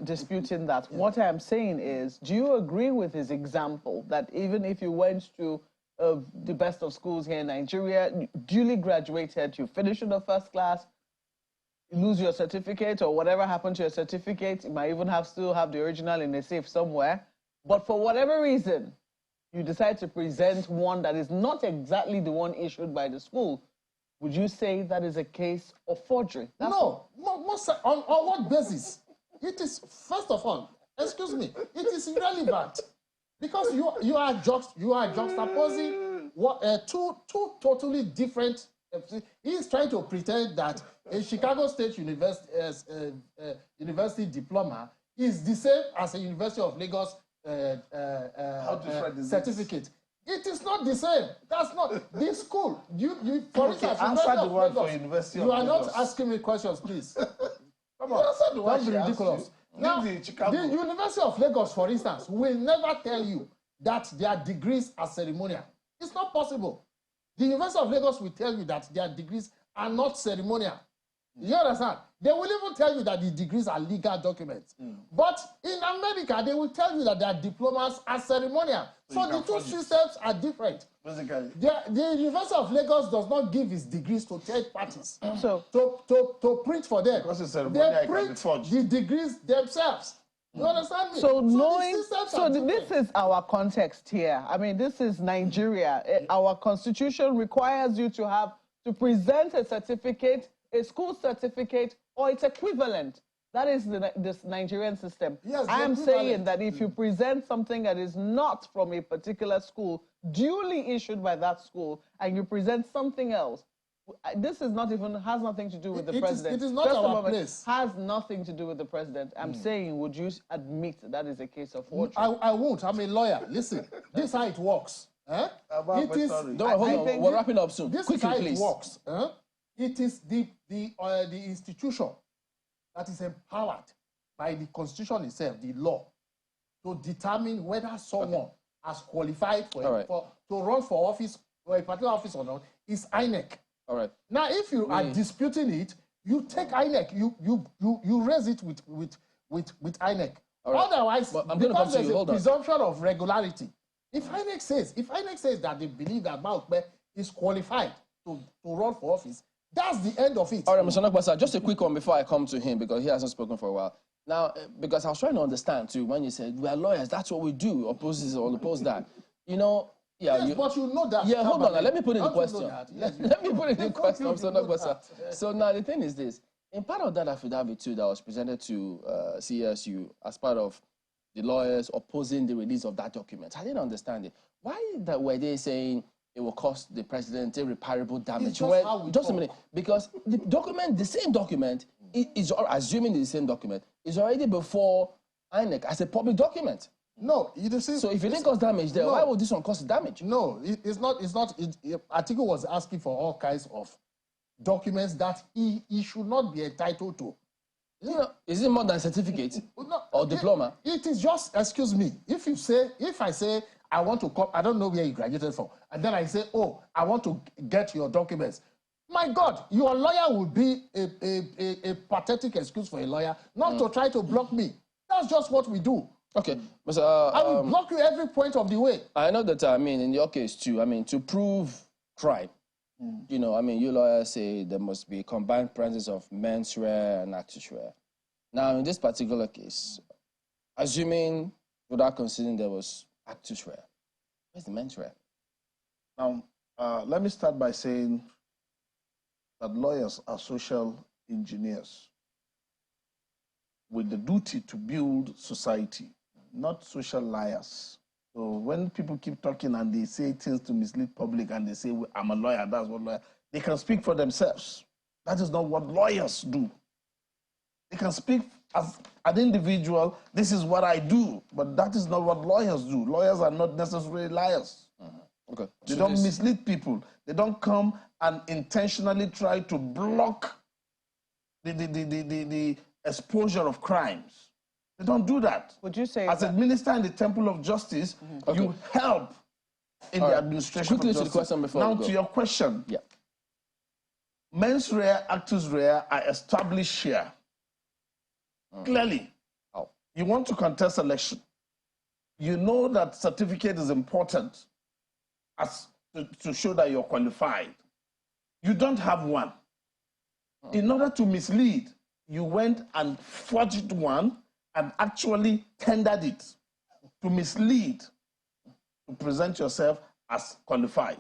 disputing that. Yeah. What I'm saying is, do you agree with his example that even if you went to the best of schools here in Nigeria, duly graduated, you finish in the first class, you lose your certificate or whatever happened to your certificate, you might even still have the original in a safe somewhere, but for whatever reason, you decide to present one that is not exactly the one issued by the school, would you say that is a case of forgery? No. On what basis? It is, first of all, excuse me, it is irrelevant. Because you are juxtaposing two totally different. He is trying to pretend that a Chicago State University diploma is the same as a University of Lagos certificate. It is not the same. That's not this school. For instance, answer the one for University of Lagos. You are not asking me questions, please. Come on, don't be ridiculous. Now, the University of Lagos, for instance, will never tell you that their degrees are ceremonial. It's not possible. The University of Lagos will tell you that their degrees are not ceremonial. You understand? They will even tell you that the degrees are legal documents. But in America, they will tell you that their diplomas are ceremonial. So the two systems are different. Basically. The University of Lagos does not give its degrees to third parties to print for them. Because it's ceremonial, they print the degrees themselves. You understand me? So this is our context here. I mean, this is Nigeria. Our constitution requires you to present a certificate, a school certificate, or its equivalent That is this Nigerian system. Yes, I am saying that if you present something that is not from a particular school, duly issued by that school, and you present something else, this is not even, has nothing to do with the president. It is not Just our place. Has nothing to do with the president. I'm saying, would you admit that is a case of forgery? I won't. I'm a lawyer. Listen, this is how it works. It is. Don't hold on. We're wrapping up soon. This Quickly, is how please. it works. It is the institution that is empowered by the constitution itself, the law, to determine whether someone has qualified for to run for office or a particular office or not is INEC. All right. Now, if you are disputing it, you take INEC, you raise it with INEC. Right. Otherwise, because there's a presumption of regularity. If INEC says that they believe that Maukbe is qualified to run for office, that's the end of it. All right, Mr. Nogbasa, just a quick one before I come to him, because he hasn't spoken for a while. Now, because I was trying to understand, too, when you said, we are lawyers, that's what we do, oppose that. You know, yes, but you know that. Yeah, hold on, let me put in the question. Yes, let me put in the question, Mr. Nogbasa. So now the thing is this. In part of that affidavit, too, that was presented to CSU as part of the lawyers opposing the release of that document, I didn't understand it. Why were they saying it will cost the president irreparable damage? Just a minute, because the document, the same document, is assuming the same document, is already before INEC as a public document. No, you see. So if it didn't cause damage there, why would this one cause damage? No, it's not. Atiku was asking for all kinds of documents that he should not be entitled to. Is it more than a certificate or diploma? It is just, excuse me, if I say I want to come, I don't know where you graduated from, and then I say, oh, I want to get your documents. My God, your lawyer would be a pathetic excuse for a lawyer not to try to block me. That's just what we do. Okay, I will block you every point of the way. I know that, in your case too, to prove crime, you lawyers say there must be combined presence of mens rea and actus rea. Now, in this particular case, assuming without considering there was actus rea, where's the mens rea? Now, let me start by saying that lawyers are social engineers with the duty to build society, not social liars. So when people keep talking and they say things to mislead public and they say, I'm a lawyer, that's what lawyer, they can speak for themselves. That is not what lawyers do. They can speak as an individual, this is what I do, but that is not what lawyers do. Lawyers are not necessarily liars. Okay. They don't mislead people. They don't come and intentionally try to block the exposure of crimes. They don't do that. Would you say as a minister in the Temple of Justice, you help in the administration of justice. To the question before now to your question. Yeah. Mens rea, actus rea are established here. Clearly. You want to contest election. You know that certificate is important to show that you're qualified. You don't have one. In order to mislead, you went and forged one and actually tendered it to mislead, to present yourself as qualified.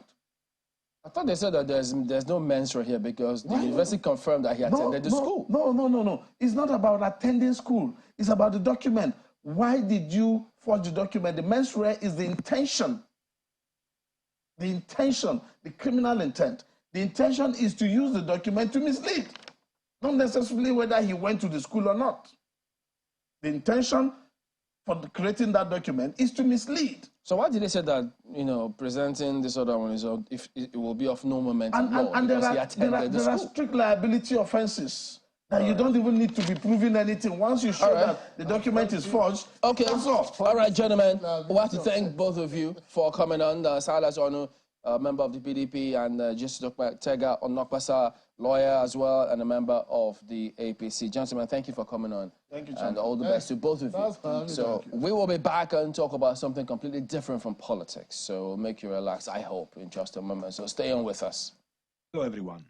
I thought they said that there's no mens rea here because the university confirmed that he attended the school. No. It's not about attending school. It's about the document. Why did you forge the document? The mens rea is the intention. The intention, the criminal intent. The intention is to use the document to mislead. Not necessarily whether he went to the school or not. The intention for creating that document is to mislead. So why did they say that, presenting this other one if it will be of no moment in law because he attended the school? There are strict liability offenses that you don't even need to be proving anything. Once you show that the document is forged, okay. That's all. All right, gentlemen, we have to thank both of you for coming on. Saga Onu, member of the PDP, and Justice Tega Onokpasa, lawyer as well, and a member of the APC. Gentlemen, thank you for coming on. Thank you, and all the best to both of you. So we will be back and talk about something completely different from politics. So make you relax, I hope, in just a moment. So stay on with us. Hello, everyone.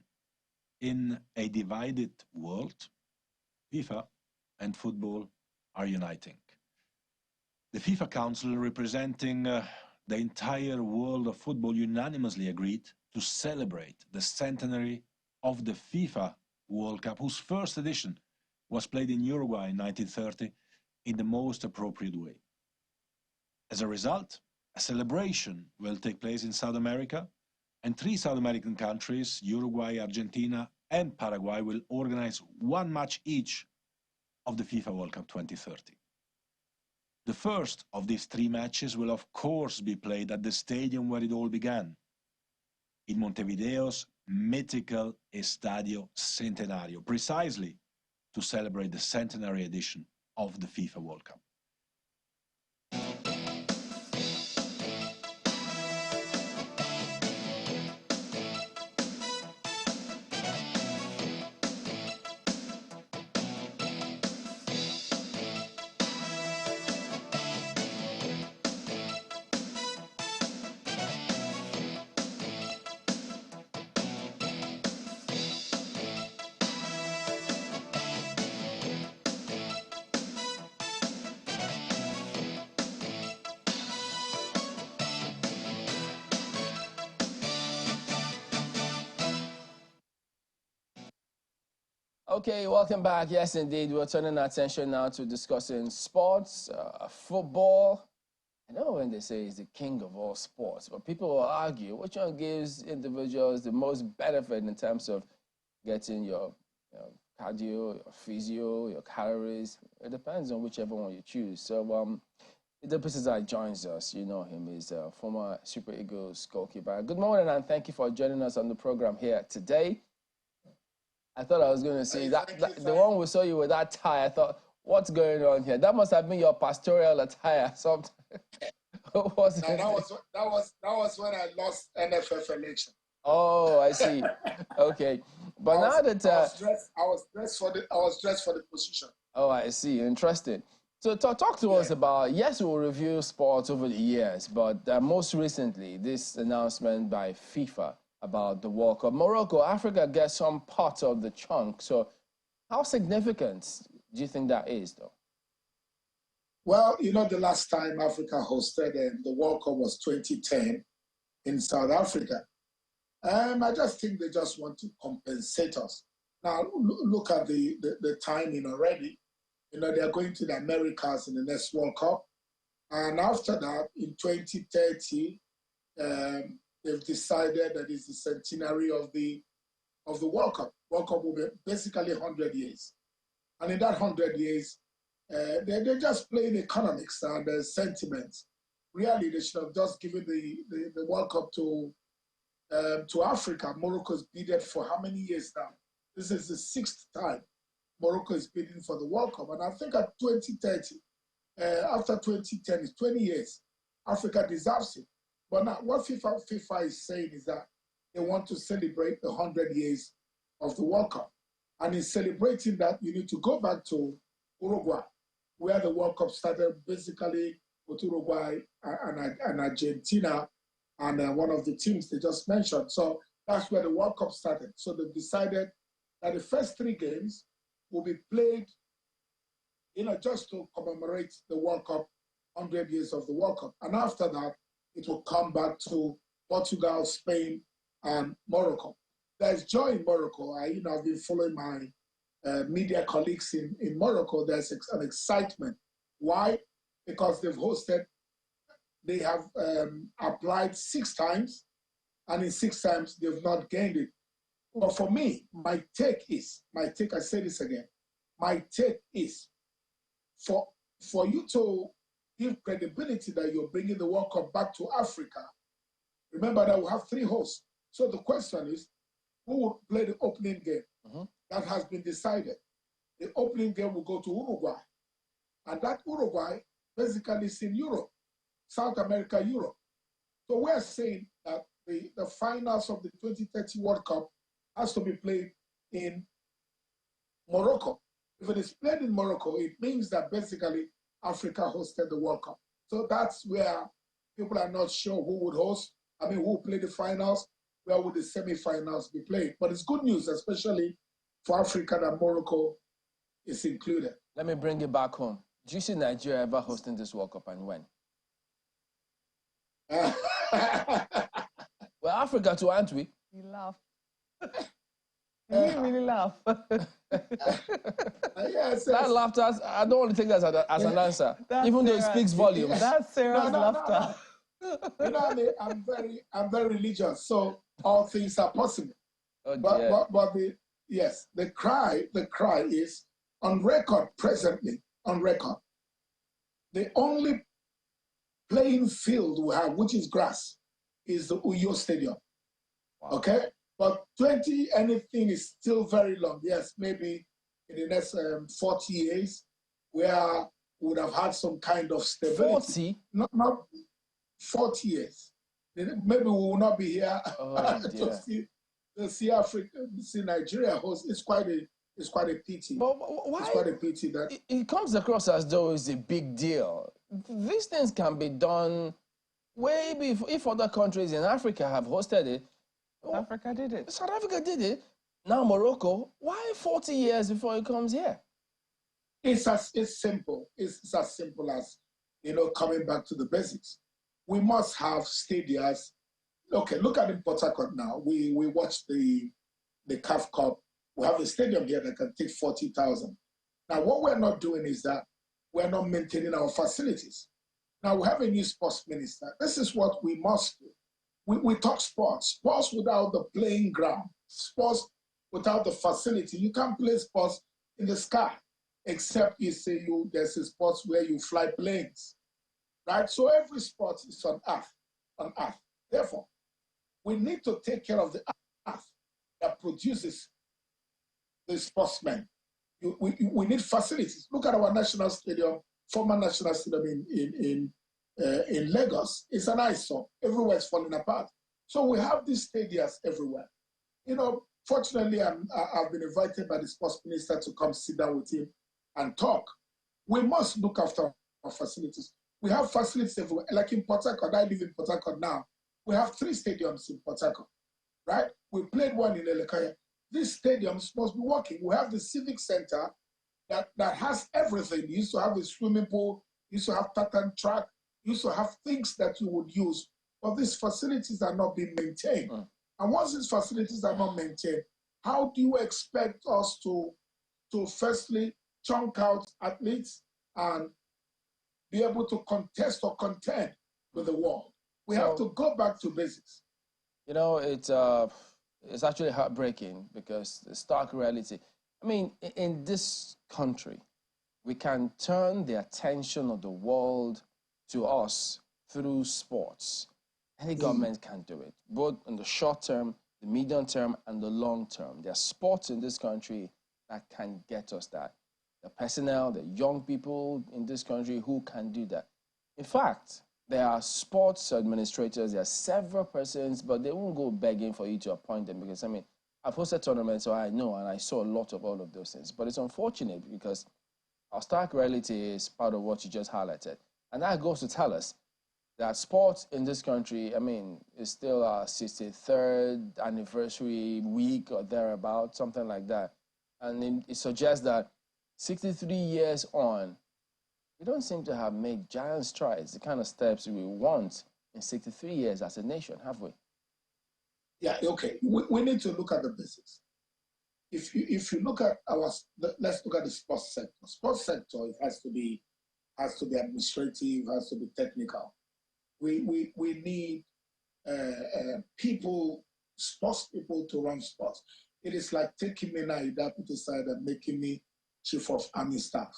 In a divided world, FIFA and football are uniting. The FIFA Council, representing the entire world of football, unanimously agreed to celebrate the centenary of the FIFA World Cup, whose first edition was played in Uruguay in 1930 in the most appropriate way. As a result, a celebration will take place in South America, and 3 South American countries, Uruguay, Argentina, and Paraguay, will organize 1 match each of the FIFA World Cup 2030. The first of these 3 matches will of course be played at the stadium where it all began, in Montevideo's mythical Estadio Centenario, precisely to celebrate the centenary edition of the FIFA World Cup. Okay, welcome back. Yes, indeed. We're turning our attention now to discussing sports, football. I know when they say it's the king of all sports, but people will argue which one gives individuals the most benefit in terms of getting your cardio, your physio, your calories. It depends on whichever one you choose. So, the person that joins us, you know him, is a former Super Eagles goalkeeper. Good morning, and thank you for joining us on the program here today. I thought I was going to see the one we saw you with that tie. I thought, what's going on here? That must have been your pastoral attire. Something. That was when I lost NFF election. Oh, I see. Okay, but now that I was dressed for the position. Oh, I see. Interesting. So talk to us about, yes, we'll review sports over the years, but most recently, this announcement by FIFA about the World Cup. Morocco, Africa gets some part of the chunk. So how significant do you think that is, though? Well, you know, the last time Africa hosted the World Cup was 2010 in South Africa. I just think they just want to compensate us. Now, look at the timing already. You know, they're going to the Americas in the next World Cup. And after that, in 2030, they've decided that it's the centenary of the World Cup. World Cup will be basically 100 years. And in that 100 years, they're just playing economics and sentiments. Really, they should have just given the World Cup to Africa. Morocco's bidded for how many years now? This is the 6th time Morocco is bidding for the World Cup. And I think at 2030, after 2010, it's 20 years, Africa deserves it. But now what FIFA is saying is that they want to celebrate the 100 years of the World Cup. And in celebrating that, you need to go back to Uruguay, where the World Cup started, basically with Uruguay and Argentina and one of the teams they just mentioned. So that's where the World Cup started. So they've decided that the first 3 games will be played, you know, just to commemorate the World Cup, 100 years of the World Cup. And after that, it will come back to Portugal, Spain, and Morocco. There's joy in Morocco. I've been following my media colleagues in Morocco. There's an excitement. Why? Because they have applied 6 times, and in 6 times, they've not gained it. But for me, I say this again, my take is for you to give credibility that you're bringing the World Cup back to Africa, remember that we have 3 hosts. So the question is, who will play the opening game? That has been decided. The opening game will go to Uruguay. And that Uruguay basically is in Europe, South America, Europe. So we're saying that the finals of the 2030 World Cup has to be played in Morocco. If it is played in Morocco, it means that basically Africa hosted the World Cup. So that's where people are not sure who would host. Who will play the finals, where would the semi-finals be played. But it's good news, especially for Africa, that Morocco is included. Let me bring it back home. Do you see Nigeria ever hosting this World Cup, and when? Well, Africa too, aren't we? He laughed. Did he really laugh? Yes, That laughter, I don't want to take that as an answer, even though it speaks volumes. That's Sarah's laughter. You know, I'm very religious, so all things are possible. Oh, but the cry is on record presently, on record. The only playing field we have, which is grass, is the Uyo Stadium. Wow. Okay? But 20 anything is still very long. Yes, maybe in the next 40 years, we would have had some kind of stability. 40? Not 40 years. Maybe we will not be here to see Africa, see Nigeria host. It's quite a pity. But why? It's quite a pity that it comes across as though it's a big deal. These things can be done way before. If other countries in Africa have hosted it, Africa did it. South Africa did it. Now Morocco. Why 40 years before it comes here? It's simple. It's as simple as, coming back to the basics. We must have stadiums. Okay, look at in Port Harcourt now. We watched the CAF Cup. We have a stadium here that can take 40,000. Now, what we're not doing is that we're not maintaining our facilities. Now, we have a new sports minister. This is what we must do. We talk sports. Sports without the playing ground. Sports without the facility. You can't play sports in the sky, except there's a sports where you fly planes. Right? So every sport is on earth. Therefore, we need to take care of the earth that produces the sportsmen. We need facilities. Look at our national stadium, former national stadium in Lagos. It's an eyesore. Everywhere is falling apart. So we have these stadiums everywhere. Fortunately, I've been invited by the sports minister to come sit down with him and talk. We must look after our facilities. We have facilities everywhere. Like in Port Harcourt, I live in Port Harcourt now. We have 3 stadiums in Port Harcourt, right? We played one in Elekaya. These stadiums must be working. We have the civic center that has everything. You used to have a swimming pool, you used to have tartan track, you used to have things that you would use. But these facilities are not being maintained. And once these facilities are not maintained, how do you expect us to firstly chunk out athletes and be able to contest or contend with the world? We have to go back to basics. It's actually heartbreaking because the stark reality. I mean, in this country, we can turn the attention of the world to us through sports. Any government can do it, both in the short term, the medium term, and the long term. There are sports in this country that can get us that. The personnel, the young people in this country who can do that. In fact, there are sports administrators, there are several persons, but they won't go begging for you to appoint them because, I've hosted tournaments, so I know, and I saw a lot of all of those things. But it's unfortunate because our stark reality is part of what you just highlighted. And that goes to tell us that sports in this country, is still our 63rd anniversary week or thereabout, something like that. And it suggests that 63 years on, we don't seem to have made giant strides, the kind of steps we want in 63 years as a nation, have we? Yeah, okay. We need to look at the basics. If you look at let's look at the sports sector. Sports sector, it has to be administrative, has to be technical. We need sports people to run sports. It is like taking me now, you deputy side, and making me chief of army staff,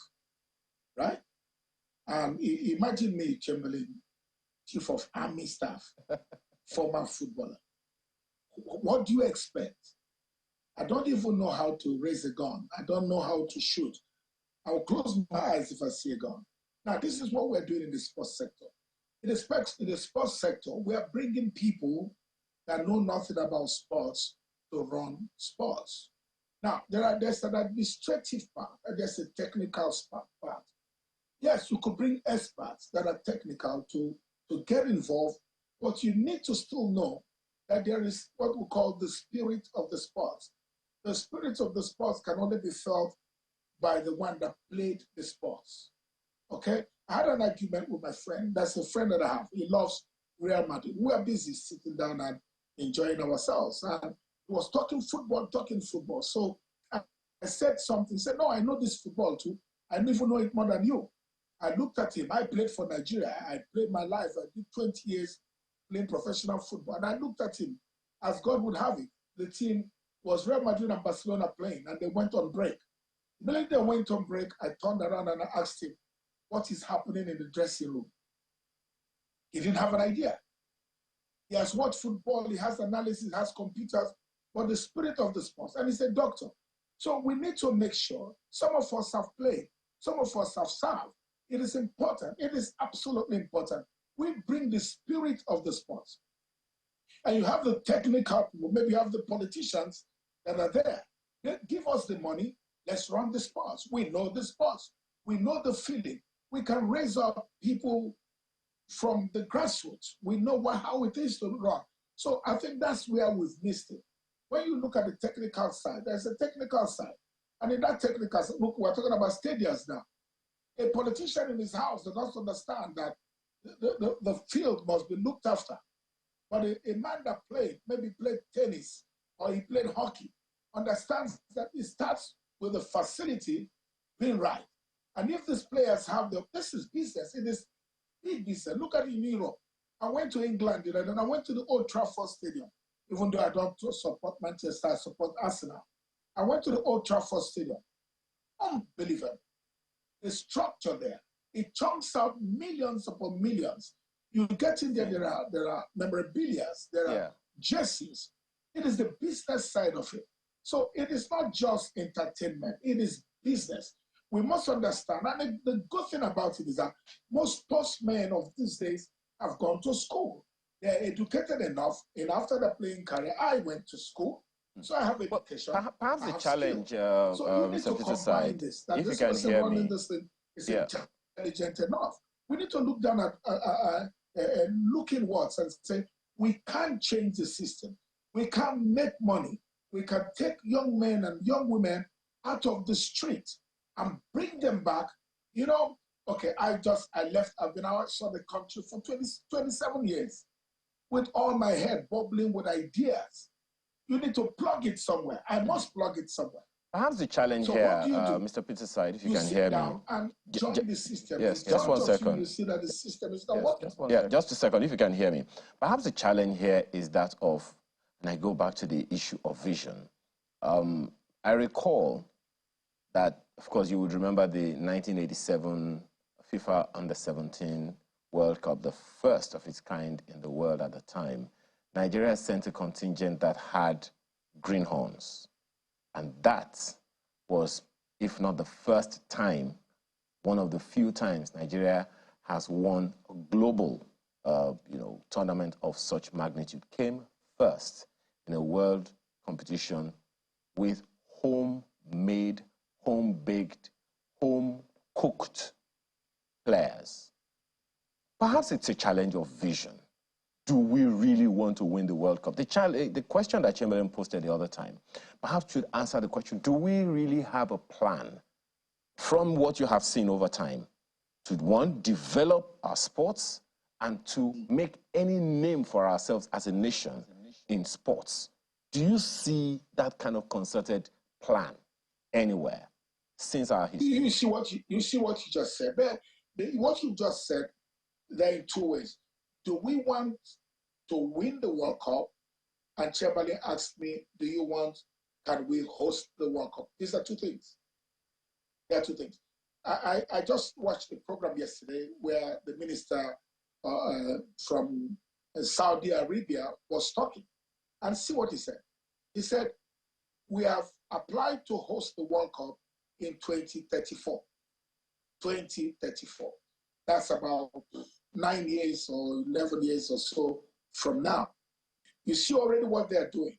right? Imagine me, Chamberlain, chief of army staff, former footballer. What do you expect? I don't even know how to raise a gun. I don't know how to shoot. I'll close my eyes if I see a gun. Now, this is what we're doing in the sports sector. In the sports sector, we are bringing people that know nothing about sports to run sports. Now, there's an administrative part, and there's a technical part. Yes, you could bring experts that are technical to get involved, but you need to still know that there is what we call the spirit of the sports. The spirit of the sports can only be felt by the one that played the sports. Okay? I had an argument with my friend. That's a friend that I have. He loves Real Madrid. We are busy sitting down and enjoying ourselves. And he was talking football. So I I said something. He said, no, I know this football too. I don't even know it more than you. I looked at him. I played for Nigeria. I played my life. I did 20 years playing professional football. And I looked at him as God would have it. The team was Real Madrid and Barcelona playing, and they went on break. When they went on break, I turned around and I asked him, what is happening in the dressing room? He didn't have an idea. He has watched football, he has analysis, he has computers, but the spirit of the sports. And he's a doctor. So we need to make sure some of us have played, some of us have served. It is important. It is absolutely important. We bring the spirit of the sports. And you have the technical people, maybe you have the politicians that are there. They give us the money, let's run the sports. We know the sports. We know the feeling. We can raise up people from the grassroots. We know how it is to run. So I think that's where we've missed it. When you look at the technical side, there's a technical side. And in that technical side, look, we're talking about stadiums now. A politician in his house does not understand that the field must be looked after. But a man that maybe played tennis or he played hockey, understands that it starts with the facility being right. And if these players have this is business, it is big business. Look at it in Europe. I went to England, and I went to the Old Trafford Stadium, even though I don't support Manchester, I support Arsenal. I went to the Old Trafford Stadium. Unbelievable. The structure there, it chunks out millions upon millions. You get in there, there are memorabilia, there are jerseys. It is the business side of it. So it is not just entertainment, it is business. We must understand, and the good thing about it is that most sportsmen of these days have gone to school. They're educated enough, and after the playing career, I went to school, so I have education. Perhaps the challenge, so you need Mr. to Peter combine Side, this. That if you this can person hear running me. this thing is intelligent enough. We need to look down at looking words and say, we can't change the system. We can't make money. We can take young men and young women out of the street and bring them back. You know, okay, I've been outside the country for 27 years with all my head bubbling with ideas. You need to plug it somewhere. I must plug it somewhere. Perhaps the challenge So here, what do you do? Mr. Peter Side, if you You can sit hear down me. and join the system. Yes, In just front one of second. You see that the system is not working. Just a second, if you can hear me. Perhaps the challenge here is that of, and I go back to the issue of vision. I recall that, of course, you would remember the 1987 FIFA Under-17 World Cup, the first of its kind in the world at the time. Nigeria sent a contingent that had greenhorns. And that was, if not the first time, one of the few times Nigeria has won a global tournament of such magnitude. Came first in a world competition with home-made, home-baked, home-cooked players. Perhaps it's a challenge of vision. Do we really want to win the World Cup? The question that Chamberlain posted the other time, perhaps should answer the question, do we really have a plan from what you have seen over time to, one, develop our sports, and to make any name for ourselves as a nation in sports? Do you see that kind of concerted plan anywhere since our history? You see what you just said. What you just said, there are two ways. Do we want to win the World Cup? And Chamberlain asked me, can we host the World Cup? These are two things. There are two things. I just watched the program yesterday where the minister from Saudi Arabia was talking. And see what he said. He said, we have applied to host the World Cup in 2034. 2034. That's about 9 years or 11 years or so from now. You see already what they're doing.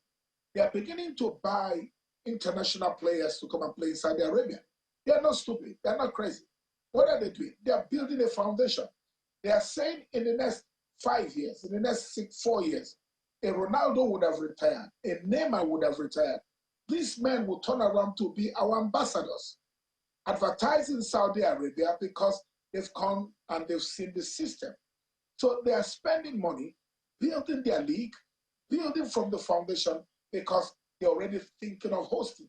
They are beginning to buy international players to come and play in Saudi Arabia. They are not stupid. They are not crazy. What are they doing? They are building a foundation. They are saying in the next 5 years, in the next 4 years, a Ronaldo would have retired, a Neymar would have retired. These men will turn around to be our ambassadors, advertising Saudi Arabia because they've come and they've seen the system. So they are spending money, building their league, building from the foundation because they're already thinking of hosting.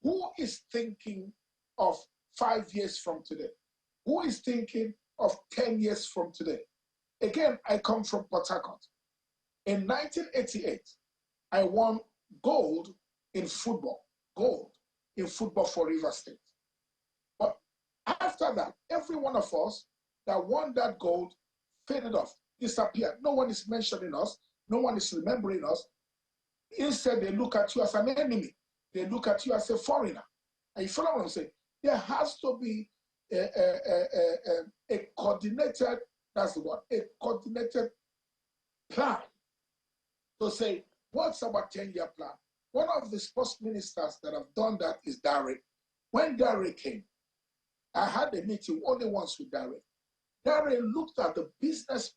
Who is thinking of 5 years from today? Who is thinking of 10 years from today? Again, I come from Port Harcourt. In 1988, I won gold in football for River State. But after that, every one of us that won that gold faded off, disappeared. No one is mentioning us. No one is remembering us. Instead, they look at you as an enemy. They look at you as a foreigner. And you follow what I'm saying? There has to be a coordinated, that's the word, a coordinated plan to say, what's our 10-year plan? One of the sports ministers that have done that is Derek. When Derek came, I had a meeting only once with Derek. Derek looked at the business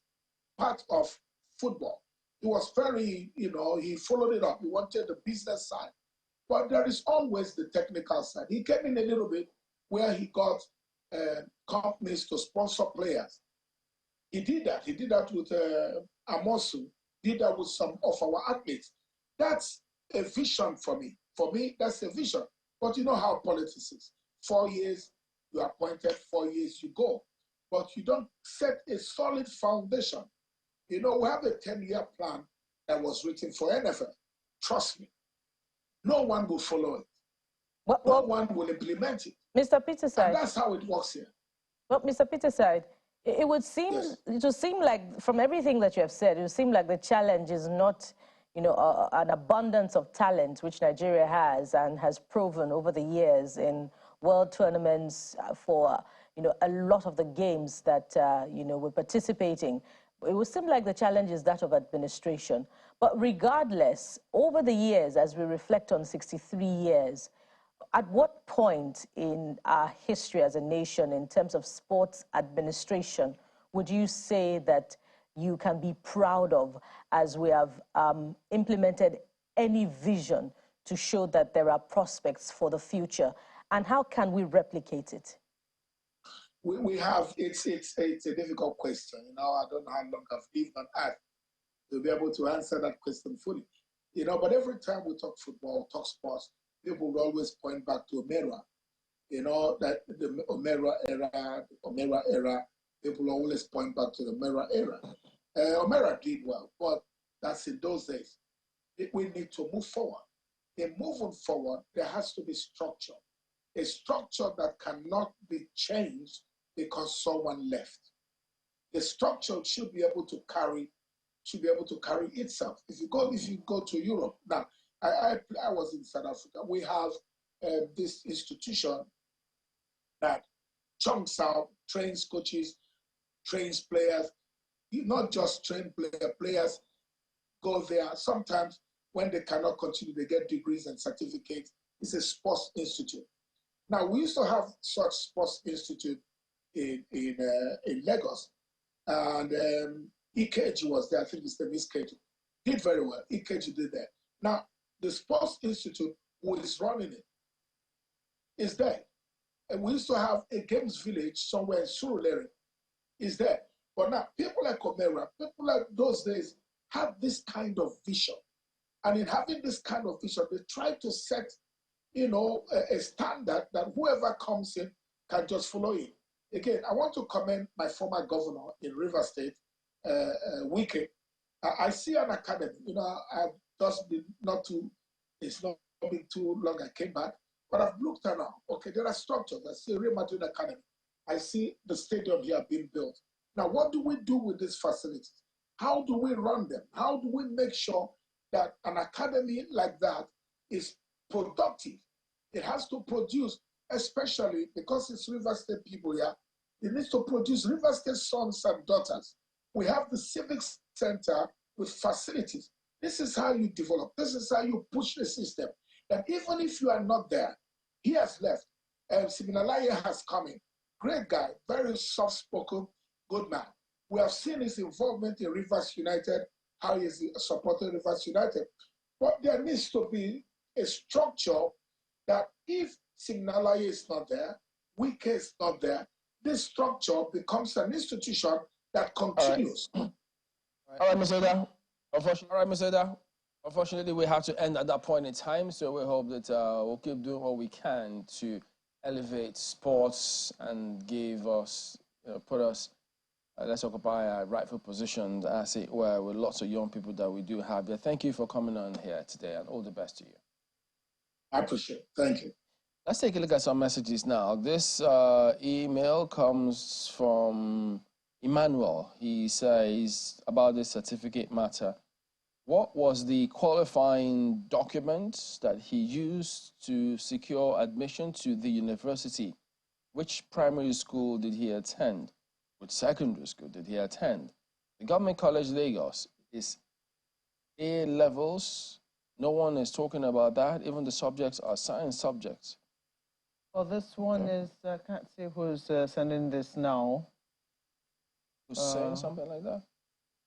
part of football. He was very, he followed it up. He wanted the business side. But there is always the technical side. He came in a little bit where he got companies to sponsor players. He did that. He did that with Amosu, did that with some of our athletes. That's a vision for me. For me, that's a vision. But you know how politics is. 4 years, you are appointed, 4 years, you go. But you don't set a solid foundation. We have a 10-year plan that was written for NFL. Trust me. No one will follow it. No one will implement it. Mr. Peterside. And that's how it works here. But Mr. Peterside, it would seem, yes. It would seem like, from everything that you have said, it would seem like the challenge is not, an abundance of talent, which Nigeria has and has proven over the years in world tournaments for, a lot of the games that, we're participating. It would seem like the challenge is that of administration. But regardless, over the years, as we reflect on 63 years, at what point in our history as a nation, in terms of sports administration, would you say that you can be proud of as we have implemented any vision to show that there are prospects for the future? And how can we replicate it? We have, it's a difficult question. I don't know how long I've lived on earth to be able to answer that question fully. But every time we talk football, talk sports, people will always point back to Omera. That the Omera era, people always point back to the Omera era. Omera did well, but that's in those days. We need to move forward. In moving forward, there has to be structure. A structure that cannot be changed because someone left. The structure should be able to carry itself. If you go to Europe, now I was in South Africa. We have this institution that chunks out, trains coaches, trains players. You not just train players go there. Sometimes when they cannot continue, they get degrees and certificates. It's a sports institute. Now we used to have such sports institute in Lagos, and EKG was there. I think it's the Miss KG. Did very well. EKG did that. Now the sports institute who is running it is there. And we used to have a games village somewhere in Surulere. Is there. But now people like Omera, people like those days have this kind of vision. And in having this kind of vision, they try to set, a standard that whoever comes in can just follow it. Again, I want to commend my former governor in River State, Wike. I see an academy. I've just been it's not been too long I came back, but I've looked around. Okay, there are structures. I see Real Madrid Academy. I see the stadium here being built. Now, what do we do with these facilities? How do we run them? How do we make sure that an academy like that is productive? It has to produce, especially because it's River State people here, it needs to produce River State sons and daughters. We have the Civic Center with facilities. This is how you develop. This is how you push the system. That even if you are not there, he has left. Siminalaye has come in. Great guy, very soft-spoken, good man. We have seen his involvement in Rivers United, how he is supporting Rivers United. But there needs to be a structure that if Siminalaye is not there, Wike is not there, this structure becomes an institution that continues. All right, Mr. Da. Unfortunately, all right, Mr. Da. Unfortunately, we have to end at that point in time, so we hope that we'll keep doing what we can to elevate sports and give us, put us, let's occupy a rightful position, as it were, with lots of young people that we do have there. Thank you for coming on here today, and all the best to you. I appreciate it. Thank you. Let's take a look at some messages now. This email comes from Emmanuel. He says about this certificate matter. What was the qualifying document that he used to secure admission to the university? Which primary school did he attend? Which secondary school did he attend? The Government College Lagos is A levels. No one is talking about that. Even the subjects are science subjects. Well, this one is, I can't see who's sending this now. Who's saying something like that?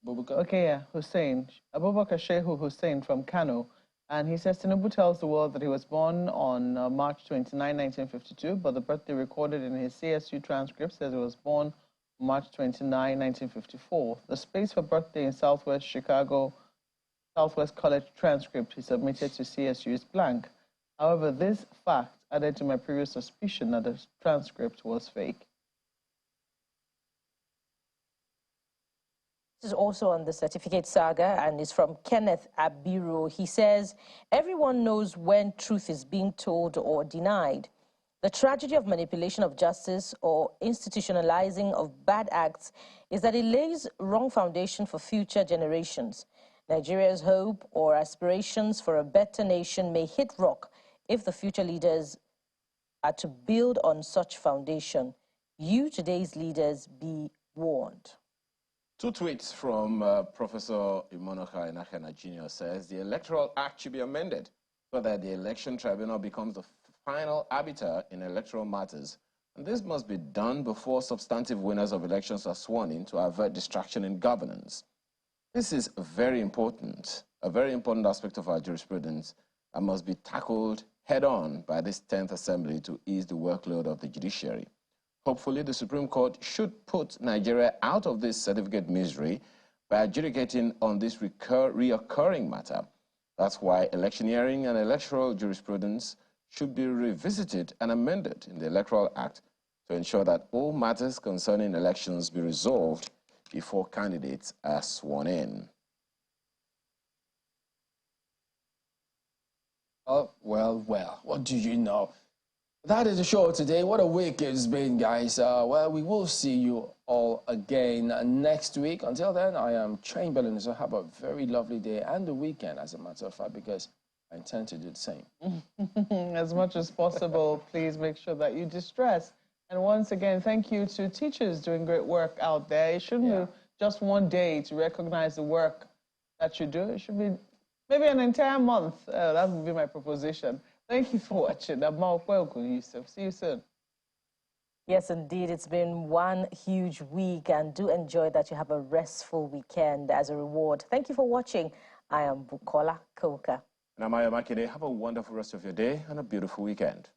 Okay, yeah, Hussein. Abubakar Shehu Hussein from Kano. And he says, Tinubu tells the world that he was born on March 29, 1952, but the birthday recorded in his CSU transcript says he was born March 29, 1954. The space for birthday in Southwest Chicago, Southwest College transcript he submitted to CSU is blank. However, this fact added to my previous suspicion that the transcript was fake. This is also on the certificate saga and is from Kenneth Abiru. He says, everyone knows when truth is being told or denied. The tragedy of manipulation of justice or institutionalizing of bad acts is that it lays wrong foundation for future generations. Nigeria's hope or aspirations for a better nation may hit rock if the future leaders are to build on such foundation. You, today's leaders, be warned. Two tweets from Professor Imonoka Inakena Jr. says the Electoral Act should be amended so that the Election Tribunal becomes the final arbiter in electoral matters. And this must be done before substantive winners of elections are sworn in to avert distraction in governance. This is a very important aspect of our jurisprudence and must be tackled head-on by this 10th Assembly to ease the workload of the judiciary. Hopefully, the Supreme Court should put Nigeria out of this certificate misery by adjudicating on this reoccurring matter. That's why electioneering and electoral jurisprudence should be revisited and amended in the Electoral Act to ensure that all matters concerning elections be resolved before candidates are sworn in. Oh, well, what do you know? That is the show today. What a week it's been, guys. Well, we will see you all again next week. Until then, I am Chamberlain. So have a very lovely day and the weekend, as a matter of fact, because I intend to do the same. As much as possible, please make sure that you distress. And once again, thank you to teachers doing great work out there. It shouldn't be just one day to recognize the work that you do. It should be maybe an entire month. That would be my proposition. Thank you for watching. I'm Malcolm Yusuf. See you soon. Yes, indeed. It's been one huge week, and do enjoy that you have a restful weekend as a reward. Thank you for watching. I am Bukola Koka. And I'm Ayo Makide. Have a wonderful rest of your day and a beautiful weekend.